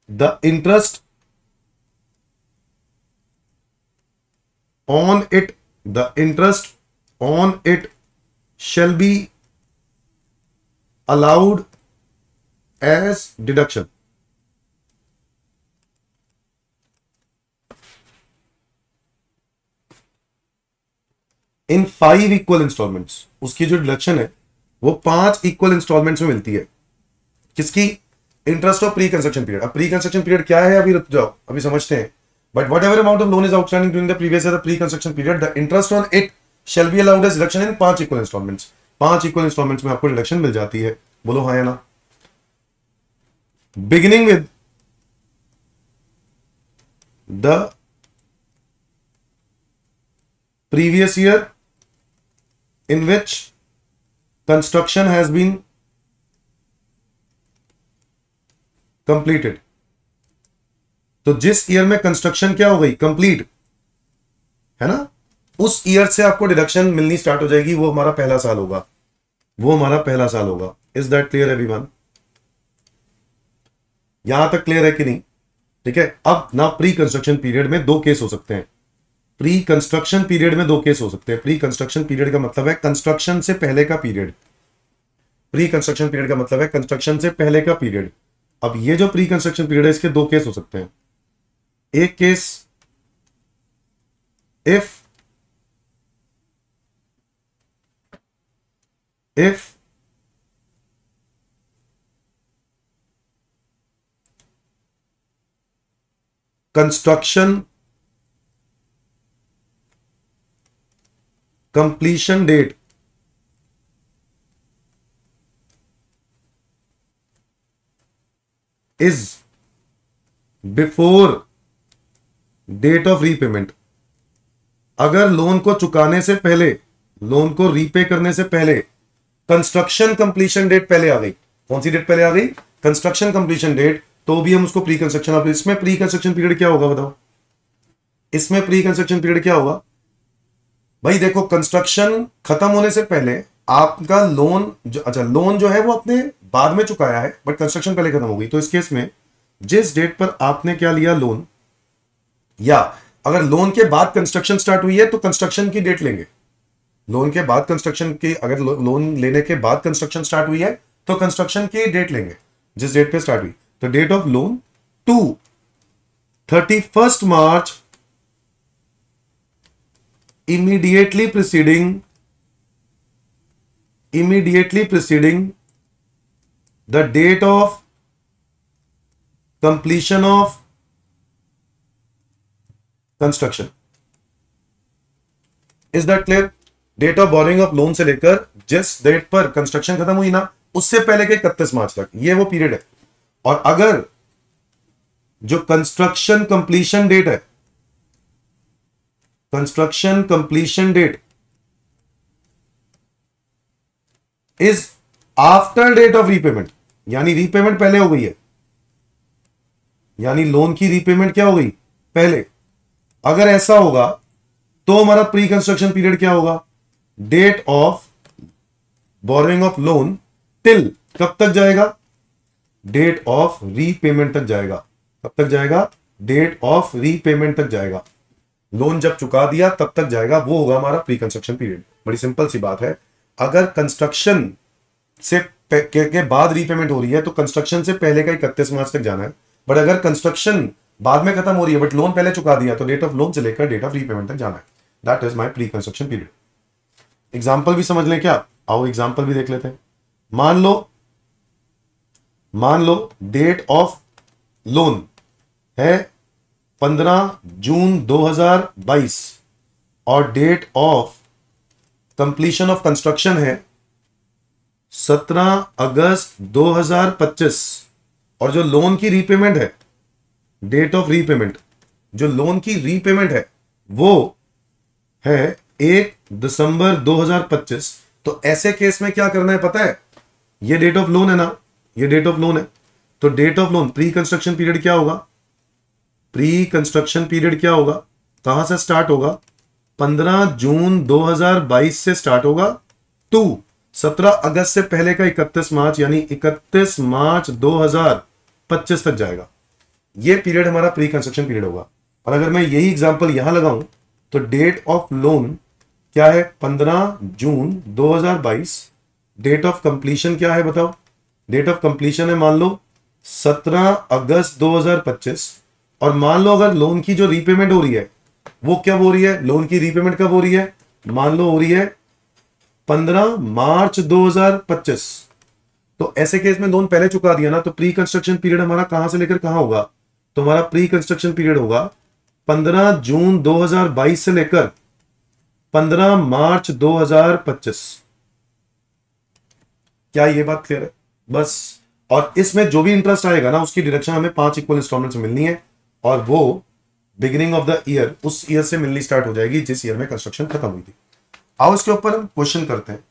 the interest on it shall be allowed as deduction. In 5 equal instalments, उसकी जो deduction है वो 5 equal instalments में मिलती है। किसकी? Interest of pre construction period. अब pre construction period क्या है अभी रुक जाओ, अभी समझते हैं। But whatever amount of loan is outstanding during the previous year, the pre construction period, the interest on it shall be allowed as deduction in 5 equal instalments. 5 equal instalments में आपको डिडक्शन मिल जाती है। बोलो हाँ या ना? Beginning with the previous year in which construction has been completed. तो जिस ईयर में कंस्ट्रक्शन क्या हो गई? कंप्लीट है ना, उस ईयर से आपको डिडक्शन मिलनी स्टार्ट हो जाएगी। वो हमारा पहला साल होगा, इज दैट क्लियर एवरीवन? यहां तक क्लियर है कि नहीं? ठीक है। अब ना प्री कंस्ट्रक्शन पीरियड में 2 केस हो सकते हैं। प्री कंस्ट्रक्शन पीरियड में 2 केस हो सकते हैं। प्री कंस्ट्रक्शन पीरियड का मतलब है कंस्ट्रक्शन से पहले का पीरियड। प्री कंस्ट्रक्शन पीरियड का मतलब है कंस्ट्रक्शन से पहले का पीरियड। अब ये जो प्री कंस्ट्रक्शन पीरियड है इसके 2 केस हो सकते हैं। एक case, if construction completion date is before date of repayment. अगर लोन को चुकाने से पहले, लोन को रीपे करने से पहले कंस्ट्रक्शन कंप्लीशन डेट पहले आ गई। कौन सी डेट पहले आ गई? Construction completion date. तो भी हम उसको प्री कंस्ट्रक्शन। अब इसमें प्री कंस्ट्रक्शन पीरियड क्या होगा बताओ? इसमें प्री कंस्ट्रक्शन पीरियड क्या होगा भाई? देखो, कंस्ट्रक्शन खत्म होने से पहले आपका लोन लोन जो है वो अपने बाद में चुकाया है, बट कंस्ट्रक्शन पहले खत्म हो गई। तो इस केस में जिस डेट पर आपने क्या लिया लोन, या अगर लोन के बाद कंस्ट्रक्शन स्टार्ट हुई है तो कंस्ट्रक्शन की डेट लेंगे। लोन के बाद कंस्ट्रक्शन की, अगर लोन लेने के बाद कंस्ट्रक्शन स्टार्ट हुई है तो कंस्ट्रक्शन की डेट लेंगे जिस डेट पे स्टार्ट हुई। तो date of loan to 31st March immediately preceding the date of completion of construction. Is that clear? Date of borrowing of loan से लेकर जिस डेट पर कंस्ट्रक्शन खत्म हुई ना उससे पहले के 31 मार्च तक, ये वो पीरियड है। और अगर जो कंस्ट्रक्शन कंप्लीशन डेट है, construction completion date is after date of repayment, यानी रीपेमेंट पहले हो गई है, यानी लोन की रीपेमेंट क्या हो गई पहले, अगर ऐसा होगा तो हमारा प्री कंस्ट्रक्शन पीरियड क्या होगा, date of borrowing of loan till कब तक जाएगा, डेट ऑफ रीपेमेंट तक जाएगा। कब तक जाएगा, डेट ऑफ रीपेमेंट तक जाएगा। लोन जब चुका दिया तब तक जाएगा, वो होगा हमारा प्री कंस्ट्रक्शन पीरियड। बड़ी सिंपल सी बात है, अगर कंस्ट्रक्शन से के बाद रीपेमेंट हो रही है तो कंस्ट्रक्शन से पहले का 31 मार्च तक जाना है। बट अगर कंस्ट्रक्शन बाद में खत्म हो रही है बट लोन पहले चुका दिया तो डेट ऑफ लोन से लेकर डेट ऑफ रीपेमेंट तक जाना है। That is my pre construction period. Example भी समझ लें क्या, आओ एग्जाम्पल भी देख लेते हैं। मान लो डेट ऑफ लोन है 15 जून 2022 और date of completion of construction है 17 अगस्त 2025 और जो लोन की रीपेमेंट है, डेट ऑफ रीपेमेंट, जो लोन की रीपेमेंट है वो है 1 दिसंबर 2025। तो ऐसे केस में क्या करना है पता है, ये डेट ऑफ लोन है ना, ये डेट ऑफ लोन है, तो date of loan pre construction period क्या होगा, प्री कंस्ट्रक्शन पीरियड क्या होगा, कहां से स्टार्ट होगा, 15 जून 2022 से स्टार्ट होगा टू 17 अगस्त से पहले का 31 मार्च, यानी 31 मार्च 2025 तक जाएगा। ये पीरियड हमारा प्री कंस्ट्रक्शन पीरियड होगा। और अगर मैं यही एग्जांपल यहां लगाऊं तो डेट ऑफ लोन क्या है 15 जून 2022, डेट ऑफ कंप्लीशन क्या है बताओ, डेट ऑफ कंप्लीशन है मान लो 17 अगस्त 2025। और मान लो अगर लोन की जो रीपेमेंट हो रही है वो कब हो रही है, लोन की रीपेमेंट कब हो रही है, मान लो हो रही है 15 मार्च 2025। तो ऐसे केस में लोन पहले चुका दिया ना तो प्री कंस्ट्रक्शन पीरियड हमारा कहां से लेकर कहां होगा, तो हमारा प्री कंस्ट्रक्शन पीरियड होगा 15 जून 2022 से लेकर 15 मार्च 2025। क्या ये बात क्लियर है? बस। और इसमें जो भी इंटरेस्ट आएगा ना उसकी डिडक्शन हमें 5 इक्वल इंस्टॉलमेंट्स में मिलनी है और वो बिगिनिंग ऑफ द ईयर, उस ईयर से मिलनी स्टार्ट हो जाएगी जिस ईयर में कंस्ट्रक्शन खत्म हुई थी। आओ इसके ऊपर हम क्वेश्चन करते हैं।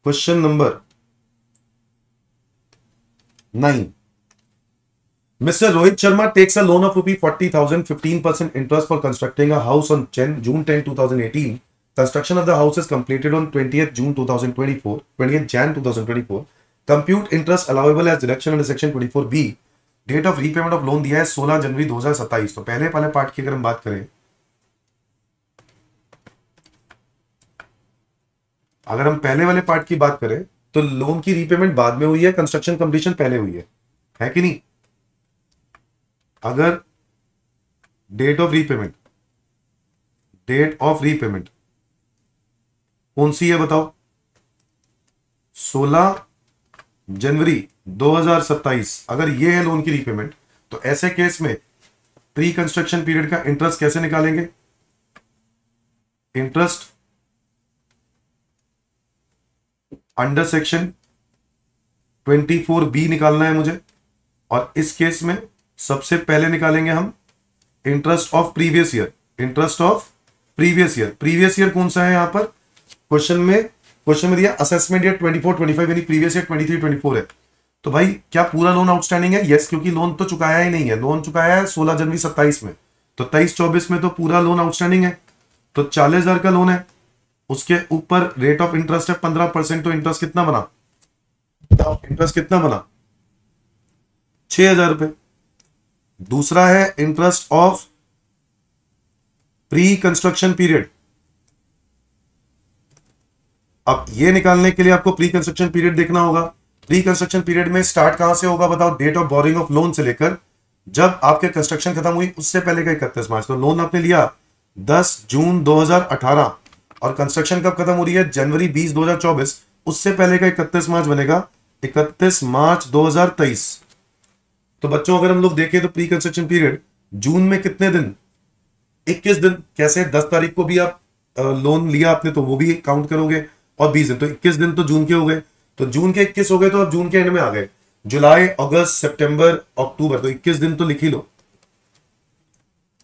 Question number 9। Mr. Rohit Sharma takes a loan of rupee 40,000, 15% interest for constructing a house on June 10, 2018. Construction of the house is completed on 20th June 2024, 20th Jan 2024. Compute interest allowable as deduction under section 24B. Date of repayment of loan दिया है 16 जनवरी 2027। तो पहले वाले part की अगर हम बात करें, अगर हम पहले वाले पार्ट की बात करें तो लोन की रीपेमेंट बाद में हुई है, कंस्ट्रक्शन कंप्लीशन पहले हुई है कि नहीं? अगर डेट ऑफ रीपेमेंट कौन सी है बताओ, 16 जनवरी 2027, अगर ये है लोन की रीपेमेंट तो ऐसे केस में प्री कंस्ट्रक्शन पीरियड का इंटरेस्ट कैसे निकालेंगे, इंटरेस्ट अंडर सेक्शन 24B निकालना है मुझे। और इस केस में सबसे पहले निकालेंगे हम interest of previous year, interest of previous year. Previous year कौन सा है यहां पर क्वेश्चन में दिया असेसमेंट ईयर 24-25, यानी प्रीवियस ईयर 23-24 है। तो भाई क्या पूरा लोन आउटस्टैंडिंग है? यस, क्योंकि लोन तो चुकाया ही नहीं है, लोन चुकाया है 16 जनवरी 27 में, तो 23-24 में तो पूरा लोन आउटस्टैंडिंग है। तो 40,000 का लोन है, उसके ऊपर रेट ऑफ इंटरेस्ट है 15%, तो इंटरेस्ट कितना बना बताओ इंटरेस्ट कितना बना, 6,000 रुपए। दूसरा है interest of pre construction period. अब ये निकालने के लिए आपको प्री कंस्ट्रक्शन पीरियड देखना होगा। प्री कंस्ट्रक्शन पीरियड में स्टार्ट कहां से होगा बताओ, date of borrowing of loan से लेकर जब आपके कंस्ट्रक्शन खत्म हुई उससे पहले का 31 मार्च। तो लोन आपने लिया 10 जून 2018 और कंस्ट्रक्शन कब खत्म हो रही है, जनवरी 20 2024, उससे पहले का 31 मार्च बनेगा 31 मार्च 2023। तो बच्चों अगर हम लोग देखें तो प्री कंस्ट्रक्शन पीरियड जून में कितने दिन, 21 दिन। कैसे, 10 तारीख को भी आप लोन लिया आपने तो वो भी काउंट करोगे और 20 दिन, तो 21 दिन तो जून के हो गए। तो जून के 21 हो गए तो अब जून के एंड में आ गए, जुलाई अगस्त सितंबर अक्टूबर, तो 21 दिन तो लिख ही लो।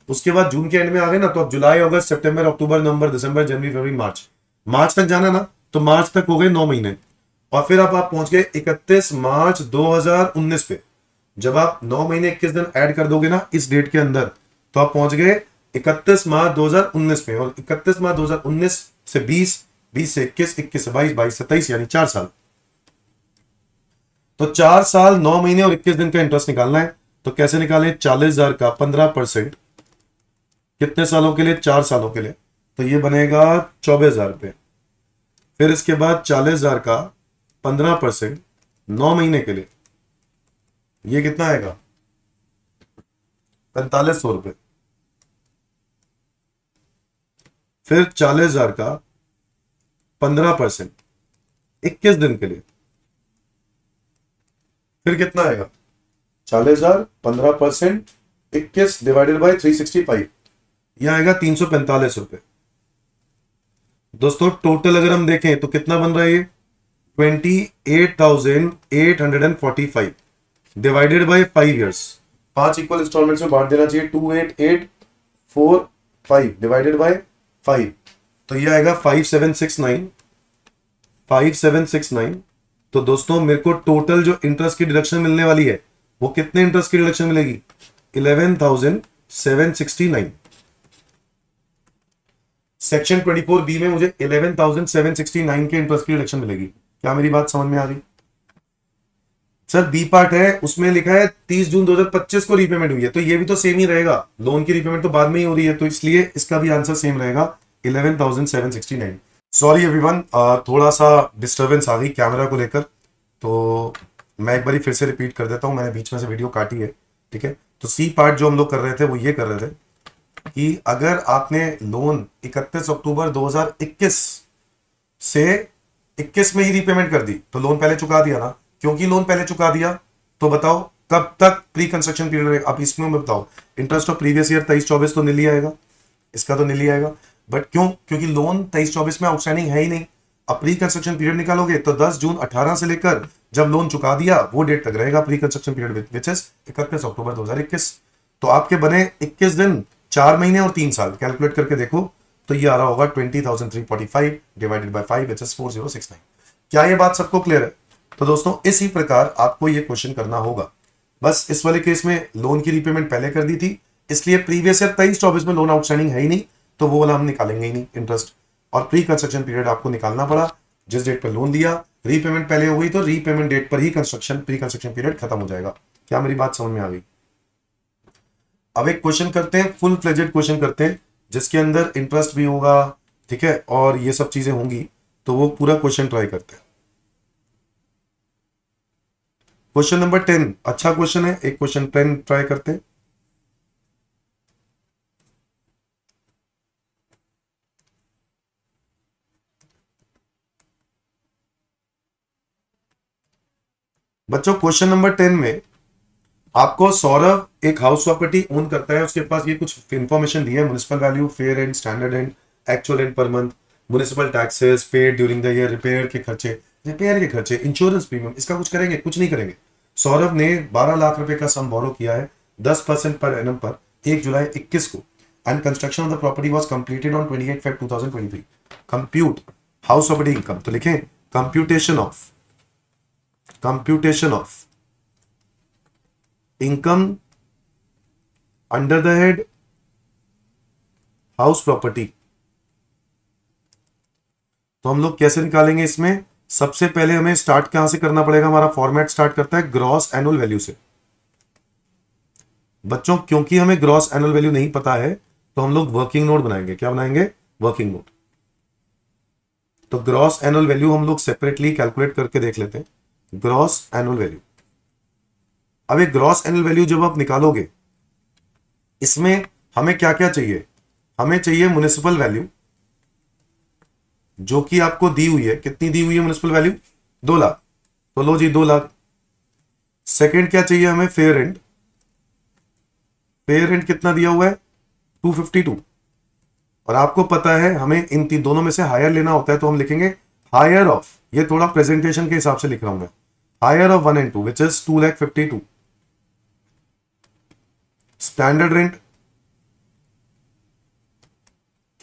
उसके बाद जून के एंड में आ गए ना, तो अब जुलाई अगस्त सितंबर अक्टूबर नवंबर दिसंबर जनवरी फरवरी मार्च, मार्च तक जाना ना, तो मार्च तक हो गए 9 महीने। और फिर आप पहुंच गए 31 मार्च 2019 पे। जब आप 9 महीने 21 दिन ऐड कर दोगे ना इस डेट के अंदर, तो आप पहुंच गए 31 मार्च 2019 में। और 31 मार्च 2019 से 20, 20 से 21, 21 से 22, 22 से 23, यानी 4 साल। तो 4 साल 9 महीने और 21 दिन का इंटरेस्ट निकालना है। तो कैसे निकालें, 40,000 का 15% कितने सालों के लिए, 4 सालों के लिए, तो ये बनेगा 24,000 रुपये। फिर इसके बाद 40,000 का 15% 9 महीने के लिए, ये कितना आएगा, 4500 रुपये। फिर 40,000 का 15% 21 दिन के लिए, फिर कितना आएगा, 40,000 15% 21 डिवाइडेड बाय 365, यह आएगा 345 रुपए। दोस्तों टोटल अगर हम देखें तो कितना बन रहा है ये, 28,845 divided by 5 years, 5 equal instalments में बांट देना चाहिए, 28,845 डिवाइडेड बाय 5, तो ये आएगा 5769। तो दोस्तों मेरे को टोटल जो इंटरेस्ट की डिडक्शन मिलने वाली है वो कितने इंटरेस्ट की डिडक्शन मिलेगी, 11,769। सेक्शन 24B में मुझे 11,769 के इंटरेस्ट की डिडक्शन मिलेगी। क्या मेरी बात समझ में आ रही सर? बी पार्ट है, उसमें लिखा है 30 जून 2025 को रीपेमेंट हुई है, तो ये भी तो सेम ही रहेगा, लोन की रीपेमेंट तो बाद में ही हो रही है, तो इसलिए इसका भी आंसर सेम रहेगा 11,769। सॉरी एवरीवन, थोड़ा सा डिस्टरबेंस आ गई कैमरा को लेकर, तो मैं एक बार फिर से रिपीट कर देता हूं, मैंने बीच में से वीडियो काटी है, ठीक है। तो सी पार्ट जो हम लोग कर रहे थे वो ये कर रहे थे कि अगर आपने लोन 31 अक्टूबर 2021 से 21 में ही रीपेमेंट कर दी तो लोन पहले चुका दिया ना, क्योंकि लोन पहले चुका दिया तो बताओ कब तक प्री कंस्ट्रक्शन पीरियड रहेगा। अब इसमें बताओ इंटरेस्ट ऑफ प्रीवियस ईयर 23-24 तो नीली आएगा, इसका तो नीली आएगा, बट क्यों, क्योंकि लोन 23-24 में आउटस्टैंडिंग है ही नहीं। अब प्री कंस्ट्रक्शन पीरियड निकालोगे तो 10 जून 18 से लेकर जब लोन चुका दिया वो डेट तक रहेगा pre construction period, which is 31 अक्टूबर 2021। तो आपके बने 21 दिन, 4 महीने और 3 साल, कैलकुलेट करके देखो तो ये आ रहा होगा 20,345 डिवाइडेड बाय 5 विच इज 4069। क्या ये बात सबको क्लियर है? तो दोस्तों इसी प्रकार आपको ये क्वेश्चन करना होगा। बस इस वाले केस में लोन की रीपेमेंट पहले कर दी थी, इसलिए प्रीवियस ईयर 23-24 में लोन आउटस्टैंडिंग है ही नहीं, तो वो वाला हम निकालेंगे ही नहीं इंटरेस्ट। और प्री कंस्ट्रक्शन पीरियड आपको निकालना पड़ा, जिस डेट पर लोन लिया, रीपेमेंट पहले हो गई तो रीपेमेंट डेट पर ही प्री कंस्ट्रक्शन पीरियड खत्म हो जाएगा। क्या मेरी बात समझ में आ गई? अब एक क्वेश्चन करते हैं, फुल फ्लेजेड क्वेश्चन करते हैं जिसके अंदर इंटरेस्ट भी होगा, ठीक है, और ये सब चीजें होंगी, तो वो पूरा क्वेश्चन ट्राई करते हैं। क्वेश्चन नंबर 10 अच्छा क्वेश्चन है, एक क्वेश्चन 10 ट्राई करते हैं। बच्चों क्वेश्चन नंबर 10 में आपको सौरभ एक हाउस प्रॉपर्टी ओन करता है, उसके पास ये कुछ इंफॉर्मेशन दी है, municipal value, fair and standard and actual and per month, municipal taxes paid during the year, repair के खर्चे, इंश्योरेंस प्रीमियम, इसका कुछ करेंगे? कुछ नहीं करेंगे। सौरभ ने 12 लाख रुपए का सम बोरो किया है 10% पर एनम पर 1 जुलाई 21 को, and construction of the property was completed on 28 Feb 2023। Compute house property income, तो लिखें computation of income under the head house property. तो हम लोग कैसे निकालेंगे इसमें, सबसे पहले हमें स्टार्ट कहां से करना पड़ेगा, हमारा फॉर्मेट स्टार्ट करता है ग्रॉस एनुअल वैल्यू से। बच्चों क्योंकि हमें ग्रॉस एनुअल वैल्यू नहीं पता है तो हम लोग वर्किंग नोट बनाएंगे। क्या बनाएंगे? Working note. तो ग्रॉस एनुअल वैल्यू हम लोग सेपरेटली कैलकुलेट करके देख लेते हैं। ग्रॉस एनुअल वैल्यू, अब एक ग्रॉस एनुअल वैल्यू जब आप निकालोगे, इसमें हमें क्या क्या चाहिए? हमें चाहिए म्युनिसिपल वैल्यू जो कि आपको दी हुई है। कितनी दी हुई है म्युनिसिपल वैल्यू? 2 लाख। तो लो जी 2 लाख। सेकंड क्या चाहिए हमें? Fair rent. फेयर रेंट कितना दिया हुआ है? 252। और आपको पता है हमें इन दोनों में से हायर लेना होता है, तो हम लिखेंगे हायर ऑफ, ये थोड़ा प्रेजेंटेशन के हिसाब से लिख रहा हूं मैं, higher of 1 and 2 which is 2,52,000। Standard rent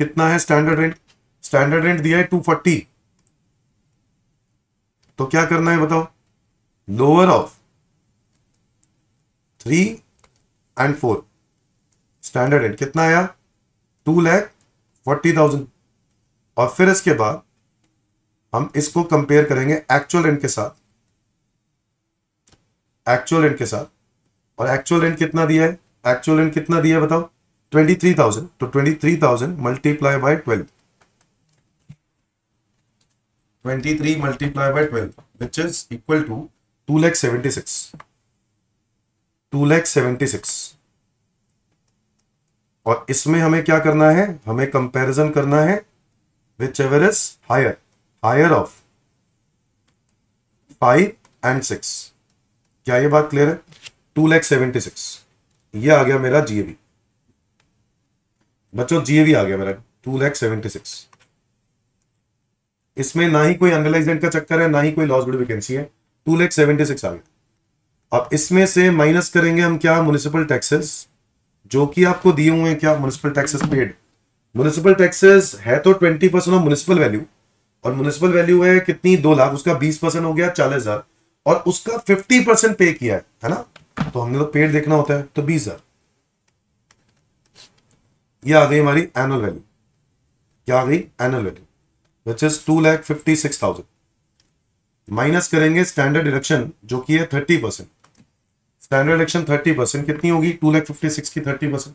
कितना है? स्टैंडर्ड रेंट दिया है 240। तो क्या करना है बताओ? Lower of 3 and 4। Standard rent कितना आया? 2,40,000। और फिर इसके बाद हम इसको कंपेयर करेंगे एक्चुअल रेंट के साथ। एक्चुअल रेंट के साथ, और एक्चुअल रेंट कितना दिया है? एक्चुअल रेंट कितना दिया है बताओ? 23,000। तो 23,000 multiply by 12, 23 multiply by 12 which is equal to 2,76,000। 2,76,000। और इसमें हमें क्या करना है? हमें कंपैरिजन करना है whichever is higher, higher of 5 and 6। क्या ये बात क्लियर है? 2,76,000 ये आ गया मेरा जीएवी। बच्चों जीएवी आ गया मेरा 2,76,000। इसमें ना ही कोई अनरियलाइज्ड रेंट का चक्कर है, ना ही कोई लॉस गुड वैकेंसी है। 2,76,000 आ गया। अब इसमें से माइनस करेंगे हम क्या? म्युनिसिपल टैक्सेस जो कि आपको दिए हुए हैं। क्या municipal taxes paid? Municipal taxes है तो 20% ऑफ म्युनिसिपल वैल्यू, और म्युनिसिपल वैल्यू है कितनी? 2 लाख। उसका 20% हो गया 40,000, और उसका 50% पे किया है ना? तो हमने तो पेड देखना होता है, तो 20,000। ये आ गई हमारी एनुअल वैल्यू। क्या आ गई? Annual value which is 2,56,000। Minus करेंगे स्टैंडर्ड डिडक्शन जो कि है 30%। स्टैंडर्ड डिडक्शन 30% कितनी होगी? 2,56,000 की 30%,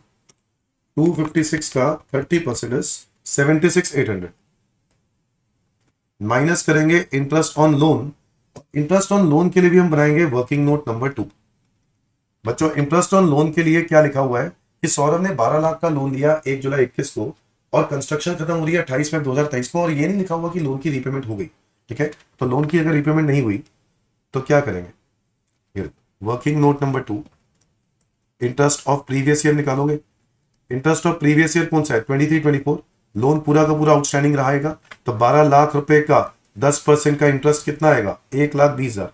256 का 30% इज 76,800। माइनस करेंगे interest on loan. Interest on loan के लिए भी हम बनाएंगे वर्किंग नोट नंबर 2। बच्चों इंटरेस्ट ऑन लोन के लिए क्या लिखा हुआ है कि सौरभ ने 12 लाख का लोन लिया 1 जुलाई 21 को, और कंस्ट्रक्शन खत्म हो रही है 28 मई 2023 को, और ये नहीं लिखा हुआ कि लोन की रीपेमेंट हो गई। ठीक है, तो लोन की अगर रीपेमेंट नहीं हुई तो क्या करेंगे? Working note number 2, interest of previous year निकालोगे। इंटरेस्ट ऑफ प्रीवियस ईयर कौन सा है? 23-24। लोन पूरा का पूरा आउटस्टैंडिंग रहेगा, तो 12 लाख रुपए का 10% का इंटरेस्ट कितना आएगा? 1,20,000।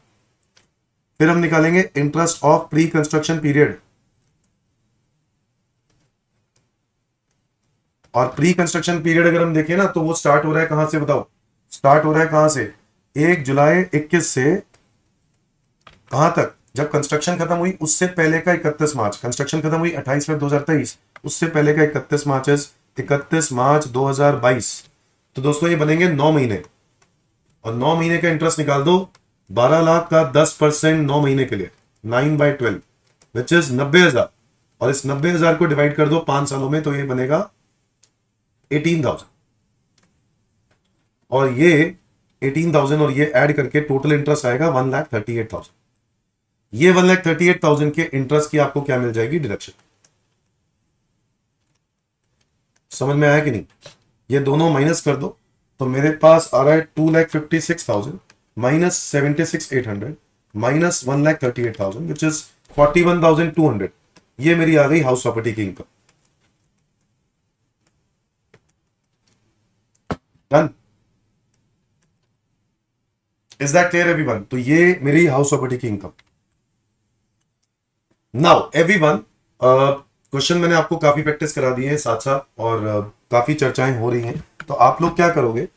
फिर हम निकालेंगे interest of pre construction period, और प्री कंस्ट्रक्शन पीरियड अगर हम देखें ना तो वो स्टार्ट हो रहा है कहां से बताओ? स्टार्ट हो रहा है कहां से? 1 जुलाई 21 से कहां तक? जब कंस्ट्रक्शन खत्म हुई उससे पहले का 31 मार्च। कंस्ट्रक्शन खत्म हुई 28 मई 2023, उससे पहले का 31 मार्च 31 मार्च 2022। तो दोस्तों ये बनेंगे 9 महीने, और 9 महीने का इंटरेस्ट निकाल दो। 12 लाख का 10% 9 महीने के लिए 9/12 विच इज 90,000, और इस 90,000 को डिवाइड कर दो 5 सालों में, तो ये बनेगा 18,000। और ये 18,000 और ये ऐड करके टोटल इंटरेस्ट आएगा 1,38,000। ये 1,38,000 के इंटरेस्ट की आपको क्या मिल जाएगी? डिडक्शन। समझ में आया कि नहीं? ये दोनों माइनस कर दो तो मेरे पास आ रहा है 2,56,000 माइनस 76,800 माइनस 1,38,000 विच इज 41,200। ये मेरी आ गई हाउस प्रॉपर्टी की income. Done? Is that clear everyone? तो ये मेरी हाउस प्रॉपर्टी की इनकम। नाउ एवरीवन, क्वेश्चन मैंने आपको काफी प्रैक्टिस करा दी है साथ साथ, और काफी चर्चाएं हो रही हैं। तो आप लोग क्या करोगे?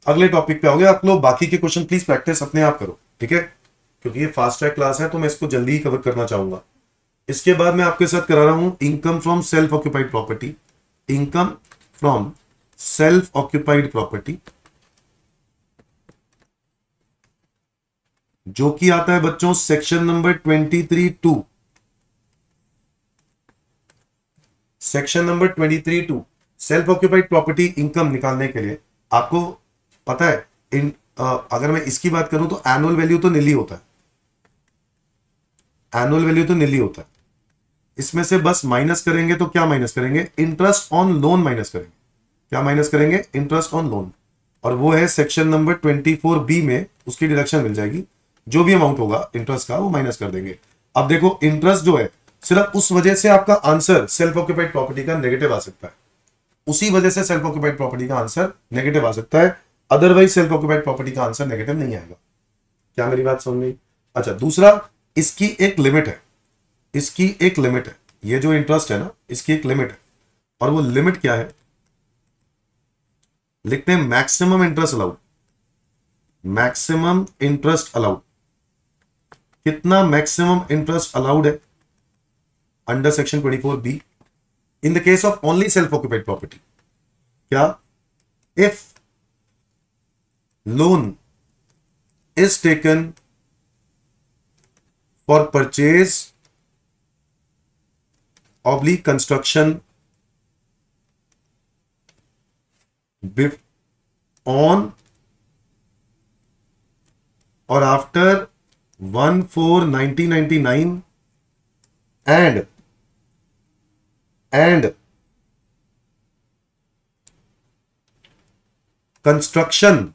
अगले टॉपिक पे आओगे आप लोग। बाकी के क्वेश्चन प्लीज प्रैक्टिस अपने आप करो, ठीक है? क्योंकि ये फास्ट ट्रैक क्लास है तो मैं इसको जल्दी ही कवर करना चाहूंगा। इसके बाद मैं आपके साथ करा रहा हूं income from self occupied property. Income from self occupied property, जो कि आता है बच्चों section number 23(2). Section number 23(2) self occupied property income निकालने के लिए आपको पता है अगर मैं इसकी बात करूं तो एनुअल वैल्यू तो नीली होता है, एनुअल वैल्यू तो नीली होता है। इसमें से बस माइनस करेंगे तो क्या माइनस करेंगे, इंटरेस्ट ऑन लोन माइनस करेंगे। क्या माइनस करेंगे, इंटरेस्ट ऑन लोन, और वो है सेक्शन नंबर 24(b) में उसकी डिडक्शन मिल जाएगी। जो भी अमाउंट होगा इंटरेस्ट का वो माइनस कर देंगे। अब देखो इंटरेस्ट जो है सिर्फ उस वजह से आपका आंसर सेल्फ ऑक्यूपाइड प्रॉपर्टी का नेगेटिव आ सकता है, उसी वजह से सेल्फ ऑक्यूपाइड प्रॉपर्टी का आंसर नेगेटिव आ सकता है, अदरवाइज सेल्फ ऑक्यूपाइड प्रॉपर्टी का आंसर नेगेटिव नहीं आएगा। क्या मेरी बात समझ में? अच्छा, दूसरा, इसकी एक लिमिट है, इसकी एक लिमिट है। ये जो इंटरेस्ट है ना, इसकी एक लिमिट है, और वो लिमिट क्या है, लिखते हैं maximum interest allowed. Maximum interest allowed, कितना मैक्सिमम इंटरेस्ट अलाउड है under section 24(b) in the case of only self occupied property? क्या, if loan is taken for purchase oblique construction on or after 1/4/1999 and construction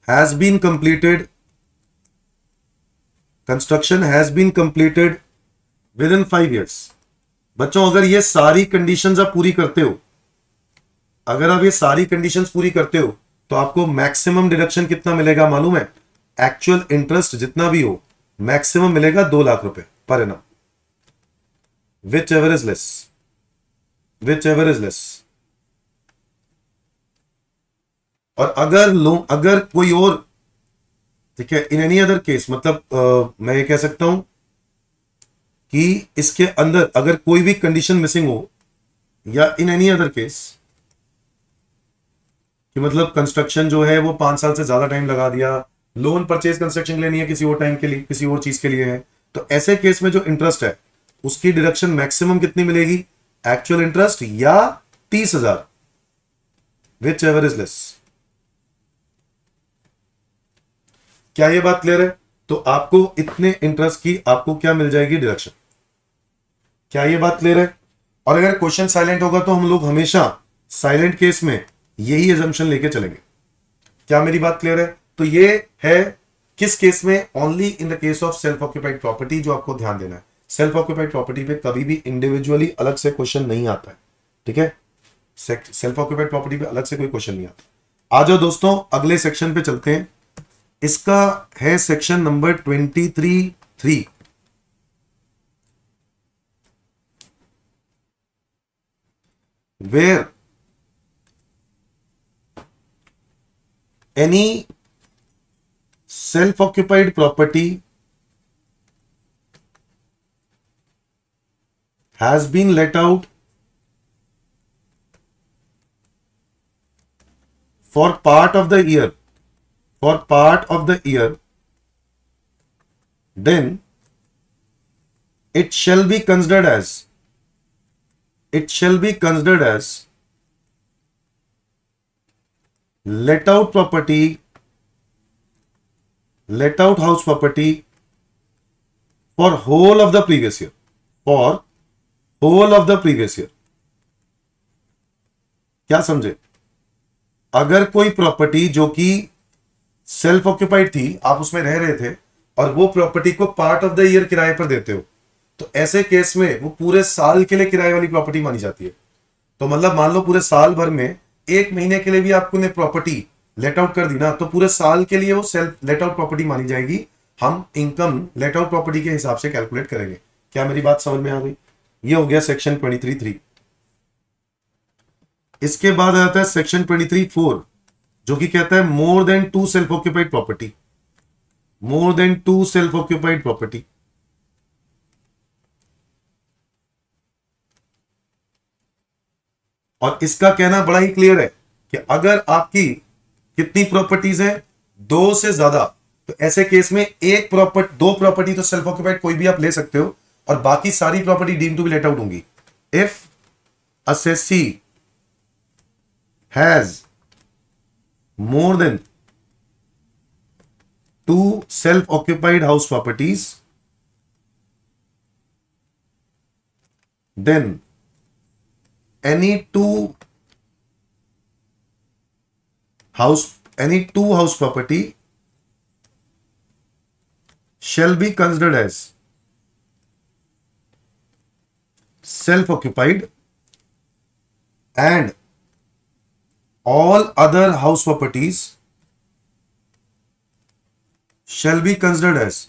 has been completed within 5 years। बच्चों अगर ये सारी conditions आप पूरी करते हो, अगर आप ये सारी कंडीशंस पूरी करते हो तो आपको मैक्सिमम डिडक्शन कितना मिलेगा मालूम है? एक्चुअल इंटरेस्ट जितना भी हो मैक्सिमम मिलेगा 2 लाख रुपए per annum, which ever is less. और अगर कोई और, ठीक है, इन एनी अदर केस, मतलब मैं ये कह सकता हूं कि इसके अंदर अगर कोई भी कंडीशन मिसिंग हो, या इन एनी अदर केस कि मतलब कंस्ट्रक्शन जो है वो 5 साल से ज्यादा टाइम लगा दिया, लोन परचेज कंस्ट्रक्शन के लिए नहीं है, किसी और टाइम के लिए, किसी और चीज के लिए है, तो ऐसे केस में जो इंटरेस्ट है उसकी डिडक्शन मैक्सिमम कितनी मिलेगी, एक्चुअल इंटरेस्ट या 30,000, विच एवर इज लेस। क्या ये बात क्लियर है? तो आपको इतने इंटरेस्ट की आपको क्या मिल जाएगी, डिडक्शन। क्या ये बात क्लियर है? और अगर क्वेश्चन साइलेंट होगा तो हम लोग हमेशा साइलेंट केस में यही एजम्पशन लेके चलेंगे। क्या मेरी बात क्लियर है? तो ये है किस केस में, only in the case of self occupied property. जो आपको ध्यान देना है, सेल्फ ऑक्यूपाइड प्रॉपर्टी पे कभी भी इंडिविजुअली अलग से क्वेश्चन नहीं आता है, ठीक है? सेल्फ ऑक्यूपाइड प्रॉपर्टी पे अलग से कोई क्वेश्चन नहीं आता। आ जाओ दोस्तों अगले सेक्शन पे चलते हैं। इसका है section number 23(3), where any self-occupied property has been let out for part of the year, then it shall be considered as let out house property for whole of the previous year, क्या समझे? अगर कोई property जो कि self occupied थी, आप उसमें रह रहे थे और वो प्रॉपर्टी को पार्ट ऑफ द ईयर किराए पर देते हो, तो ऐसे केस में वो पूरे साल के लिए किराए वाली प्रॉपर्टी मानी जाती है। तो मतलब मान लो पूरे साल भर में 1 महीने के लिए भी आपको ने प्रॉपर्टी लेट आउट कर दी ना, तो पूरे साल के लिए वो सेल्फ लेट आउट प्रॉपर्टी मानी जाएगी। हम इनकम लेट आउट प्रॉपर्टी के हिसाब से कैलकुलेट करेंगे। क्या मेरी बात समझ में आ गई? ये हो गया सेक्शन 23(3). इसके बाद आता है सेक्शन 23(4), जो कि कहता है more than 2 self occupied property. और इसका कहना बड़ा ही क्लियर है कि अगर आपकी कितनी प्रॉपर्टीज हैं, 2 से ज्यादा, तो ऐसे केस में एक प्रॉपर्टी, दो प्रॉपर्टी तो सेल्फ ऑक्यूपाइड कोई भी आप ले सकते हो और बाकी सारी property deem to be let out होंगी। If assessee has more than two self-occupied house properties, then any two house property shall be considered as self-occupied and all other house properties shall be considered as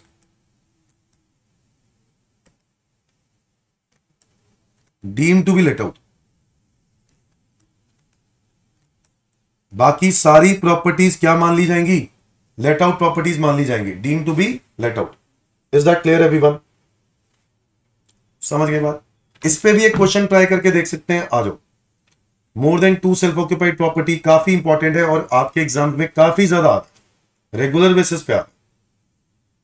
deemed to be let out। बाकी सारी properties क्या मान ली जाएंगी? Let out properties मान ली जाएंगी, deem to be let out. Is that clear everyone? समझ गए बात? इस पे भी एक क्वेश्चन ट्राई करके देख सकते हैं, आ जाओ। More than two self occupied property काफी इंपॉर्टेंट है और आपके एग्जाम में काफी ज्यादा आता है, रेगुलर बेसिस पे आता है।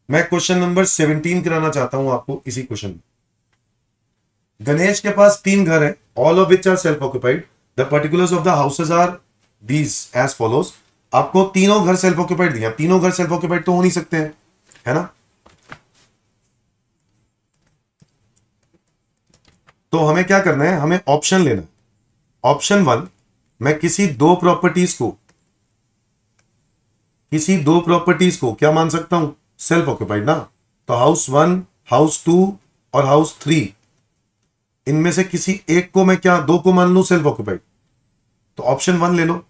मैं क्वेश्चन नंबर 17 कराना चाहता हूं आपको इसी क्वेश्चन में। गणेश के पास 3 घर है, all of which are self occupied. The particulars of the houses are these as follows. आपको तीनों घर सेल्फ ऑक्यूपाइड दिया, तीनों घर सेल्फ ऑक्यूपाइड तो हो नहीं सकते हैं, है ना? तो हमें क्या करना है, हमें ऑप्शन लेना है। ऑप्शन 1, मैं किसी दो प्रॉपर्टीज को क्या मान सकता हूं? सेल्फ ऑक्यूपाइड ना। तो हाउस 1, हाउस 2 और हाउस 3, इनमें से किसी एक को मैं क्या, दो को मान लूं सेल्फ ऑक्यूपाइड। तो ऑप्शन 1 ले लो।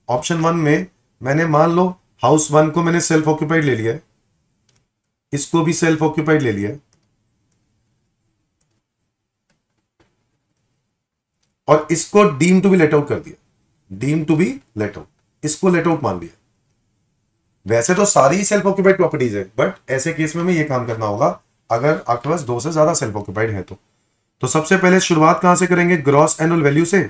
ऑप्शन 1 में मैंने मान लो हाउस 1 को मैंने सेल्फ ऑक्यूपाइड ले लिया है, इसको भी सेल्फ ऑक्यूपाइड ले लिया है, और इसको deem to be let out कर दिया। Deem to be let out, इसको लेट आउट मान लिया। वैसे तो सारी सेल्फ ऑक्यूपाइड प्रॉपर्टीज है, बट ऐसे केस में ये काम करना होगा अगर आपके पास 2 से ज्यादा सेल्फ ऑक्यूपाइड है तो सबसे पहले शुरुआत कहां से करेंगे? ग्रॉस एनुअल वैल्यू से।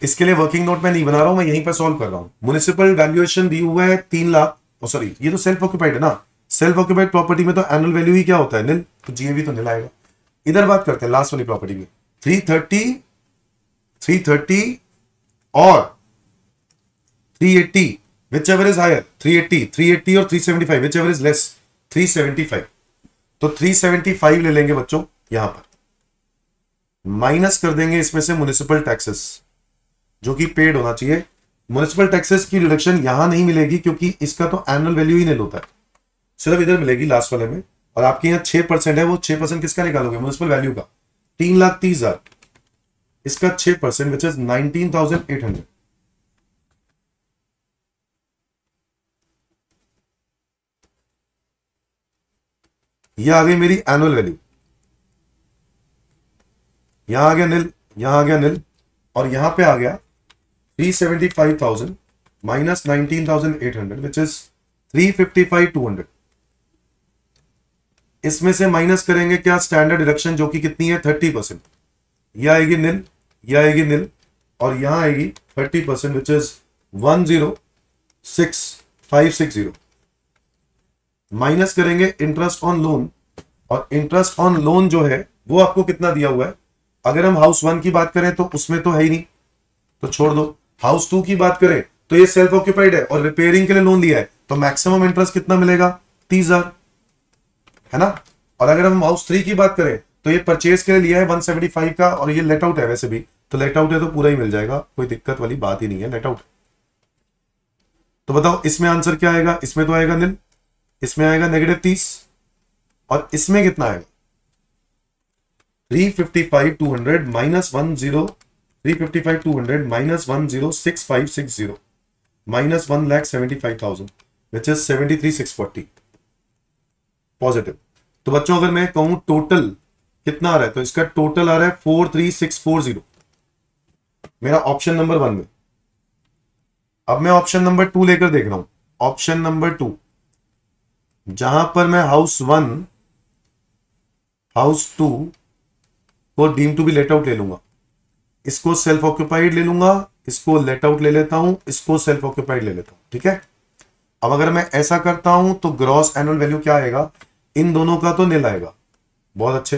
इसके लिए वर्किंग नोट में नहीं बना रहा हूं, मैं यहीं पर सॉल्व कर रहा हूं। म्युनिसिपल वैल्यूएशन दी हुआ है 3 लाख, सॉरी ये तो सेल्फ ऑक्यूपाइड है ना। सेल्फ ऑक्यूपाइड प्रॉपर्टी में तो एनुअल वैल्यू ही क्या होता है? निल। तो जीएवी तो निल आएगा। इधर बात करते हैं लास्ट वाली प्रॉपर्टी में। 330 और 380 विच एवर इज हायर। 380 और 375 विच एवर इज लेस। 375। तो 375 ले लेंगे बच्चों, यहां पर माइनस कर देंगे इसमें से म्युनिसिपल टैक्सेस जो कि पेड होना चाहिए। म्युनिसिपल टैक्सेस की रिडक्शन यहां नहीं मिलेगी क्योंकि इसका तो एनुअल वैल्यू ही नहीं होता है, सिर्फ इधर मिलेगी लास्ट वाले में। और आपके यहाँ 6% है, वो 6% किसका निकालोगे? म्युनिसिपल वैल्यू का। 3,30,000, इसका 6% विच इज 19,800। यह आ गई मेरी एनुअल वैल्यू। यहां आ गया निल, यहां आ गया निल, और यहां पे आ गया 375,000 माइनस 19,800 विच इज 355,200। इसमें से माइनस करेंगे क्या? स्टैंडर्ड डिडक्शन जो कि कितनी है? 30%। यह आएगी निल, यह आएगी निल, और यहां आएगी 30% विच इज 106,560। माइनस करेंगे इंटरेस्ट ऑन लोन, और इंटरेस्ट ऑन लोन जो है वो आपको कितना दिया हुआ है? अगर हम हाउस 1 की बात करें तो उसमें तो है ही नहीं, तो छोड़ दो। हाउस 2 की बात करें तो ये सेल्फ ऑक्यूपाइड है और रिपेयरिंग के लिए लोन लिया है, तो मैक्सिमम इंटरेस्ट कितना मिलेगा? 30,000, है ना। और अगर हम हाउस 3 की बात करें तो ये परचेज के लिए लिया है 175 का, और ये लेट आउट है। वैसे भी तो लेट आउट है तो पूरा ही मिल जाएगा, कोई दिक्कत वाली बात ही नहीं है, लेट आउट। तो बताओ इसमें आंसर क्या आएगा? इसमें तो आएगा निल, इसमें आएगा -30, और इसमें कितना आएगा? 355,200 minus 106,560 minus 1,75,000 which is 73,640 positive. तो बच्चों अगर मैं कहूं टोटल कितना आ रहा है, तो इसका टोटल आ रहा है 43,640 मेरा ऑप्शन नंबर 1 में। अब मैं ऑप्शन नंबर 2 लेकर देख रहा हूं। ऑप्शन नंबर 2 जहां पर मैं हाउस 1, हाउस 2 को deem to be let out ले लूंगा, इसको सेल्फ ऑक्यूपाइड ले लूंगा, इसको लेट आउट ले लेता हूं, इसको सेल्फ ऑक्यूपाइड ले लेता हूं, ठीक है। अब अगर मैं ऐसा करता हूं तो ग्रॉस एनुअल वैल्यू क्या आएगा, इन दोनों का तो नील आएगा। बहुत अच्छे।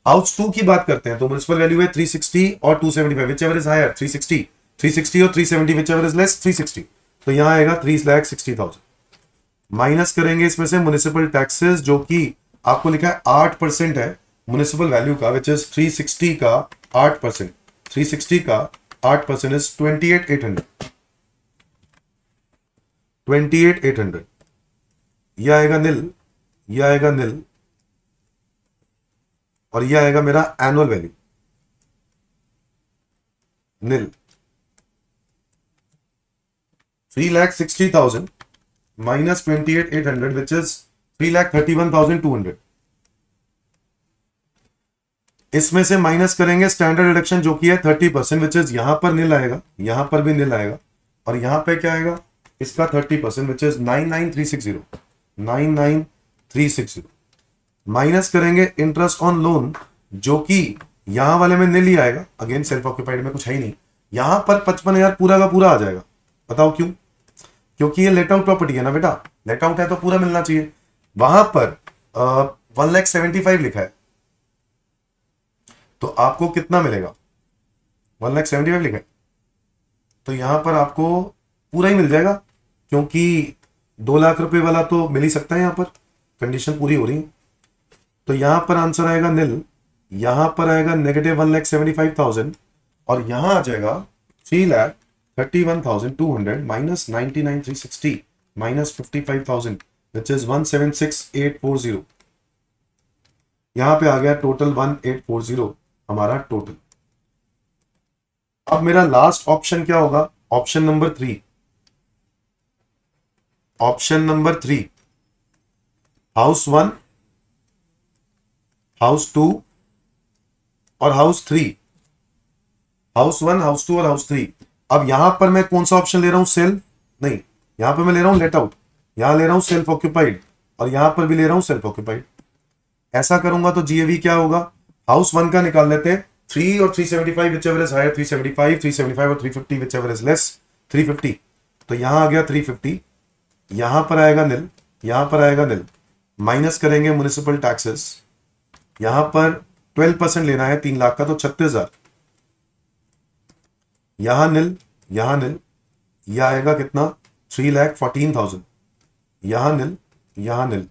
हाउस 2 की बात करते हैं तो म्युनिसिपल वैल्यू है 360 और 275, विच एवर इज हायर 360, 360 और 370 विच एवर इज लेस 360, तो यहां आएगा 3,60,000। माइनस करेंगे इसमें से म्युनिसिपल टैक्सेस जो कि आपको लिखा है 8% है म्युनिसिपल वैल्यू का, विच इज 360 का 8%, 360 का 8% इज 28,800, 28,800। यह आएगा नील, यह आएगा नील, और यह आएगा मेरा annual value nil. 3,60,000 minus 28,800 which is 3,31,200। इसमें से माइनस करेंगे स्टैंडर्ड डिडक्शन जो कि है 30%, विच इज यहां पर नील आएगा, यहां पर भी नील आएगा, और यहां पे क्या आएगा इसका 30% विच इज 99,360, 99,360। माइनस करेंगे इंटरेस्ट ऑन लोन जो कि यहां वाले में नील ही आएगा, अगेन सेल्फ ऑक्यूपाइड में कुछ है ही नहीं, यहां पर 55,000 पूरा का पूरा आ जाएगा। बताओ क्यों? क्योंकि ये लेट आउट प्रॉपर्टी है ना बेटा, लेट आउट है तो पूरा मिलना चाहिए। वहां पर 1,75,000 लिखा है तो आपको कितना मिलेगा, 1,75,000 लिखा है तो यहां पर आपको पूरा ही मिल जाएगा, क्योंकि 2 लाख रुपए वाला तो मिल ही सकता है, यहां पर कंडीशन पूरी हो रही है। तो यहां पर आंसर आएगा नील, यहां पर आएगा नेगेटिव 1,75,000, और यहां आ जाएगा 3,31,200 माइनस 99,360 माइनस 55,000 विच इज 176,840। यहां पे आ गया टोटल 1,840 हमारा टोटल। अब मेरा लास्ट ऑप्शन क्या होगा, option number 3, option number 3, house 1, house 2 और हाउस 3, हाउस 1, हाउस 2 और हाउस 3। अब यहां पर मैं कौन सा ऑप्शन ले रहा हूं, सेल्फ नहीं, यहां पर मैं ले रहा हूं लेट आउट, यहां ले रहा हूं सेल्फ ऑक्यूपाइड, और यहां पर भी ले रहा हूं सेल्फ ऑक्यूपाइड। ऐसा करूंगा तो जीएवी क्या होगा, हाउस 1 का निकाल लेते हैं, 3 और 375 विच एवर इज हायर 375, 375 और 350 विच एवर इज लेस 350, तो यहां आ गया 350, यहां पर आएगा नील, यहां पर आएगा नील। माइनस करेंगे म्युनिसिपल टैक्सेस, यहां पर 12% लेना है 3 लाख का तो 36,000, यहां नील, यहां नील, यह आएगा कितना 3,14,000, यहां नील, यहां नील।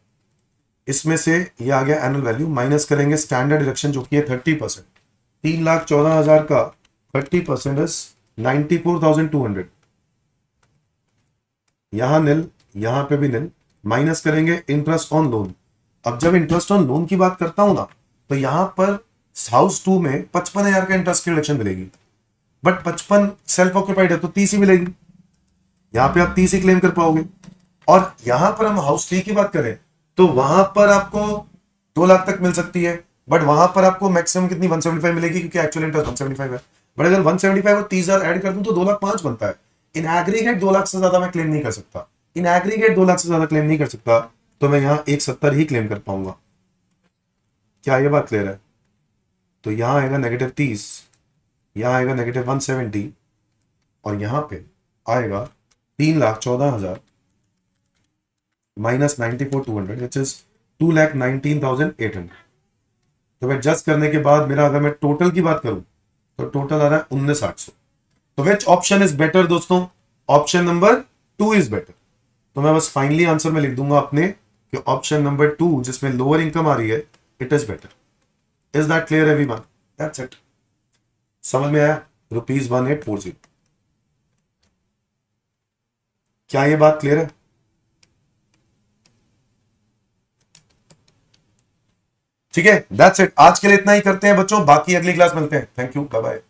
इसमें से ये आ गया एनुअल वैल्यू, माइनस करेंगे स्टैंडर्ड डिडक्शन जो कि है 30%, 3,14,000 का 30% इज 94,200, यहां नील, यहां पे भी नील। माइनस करेंगे इंटरेस्ट ऑन लोन। अब जब इंटरेस्ट ऑन लोन की बात करता हूं ना तो यहां पर हाउस 2 में 55,000 का इंटरेस्ट की डिडक्शन मिलेगी, बट 55 सेल्फ ऑक्यूपाइड है तो 30 ही मिलेगी, यहां पे आप 30 ही क्लेम कर पाओगे। और यहां पर हम हाउस 3 की बात करें तो वहां पर आपको 2 लाख तक मिल सकती है, बट वहां पर आपको मैक्सिमम कितनी 175 मिलेगी, क्योंकि एक्चुअल इंटरेस्ट 175 है। बट अगर 175 और 30,000 ऐड कर दूं तो 2,05,000 बनता है। इन एग्रीगेट 2 लाख से ज्यादा मैं क्लेम नहीं कर सकता, इन एग्रीगेट 2 लाख से ज्यादा क्लेम नहीं कर सकता, तो मैं यहां 170 ही क्लेम कर पाऊंगा। क्या ये बात क्लियर है? तो यहां आएगा -30, यहां आएगा -170, और यहां पे आएगा 3,14,000 माइनस 94,200 विच इज 2,19,800। तो एडजस्ट करने के बाद मेरा, अगर मैं टोटल की बात करूं तो टोटल आ रहा है 19,800। तो विच ऑप्शन इज बेटर दोस्तों, ऑप्शन नंबर 2 इज बेटर। तो मैं बस फाइनली आंसर में लिख दूंगा अपने कि ऑप्शन नंबर 2 जिसमें लोअर इनकम आ रही है it is better. Is that clear everyone? That's it. समझ में आया? ₹1840। क्या ये बात क्लियर है? ठीक है, दैट्स इट। आज के लिए इतना ही करते हैं बच्चों, बाकी अगली क्लास मिलते हैं। Thank you, bye bye.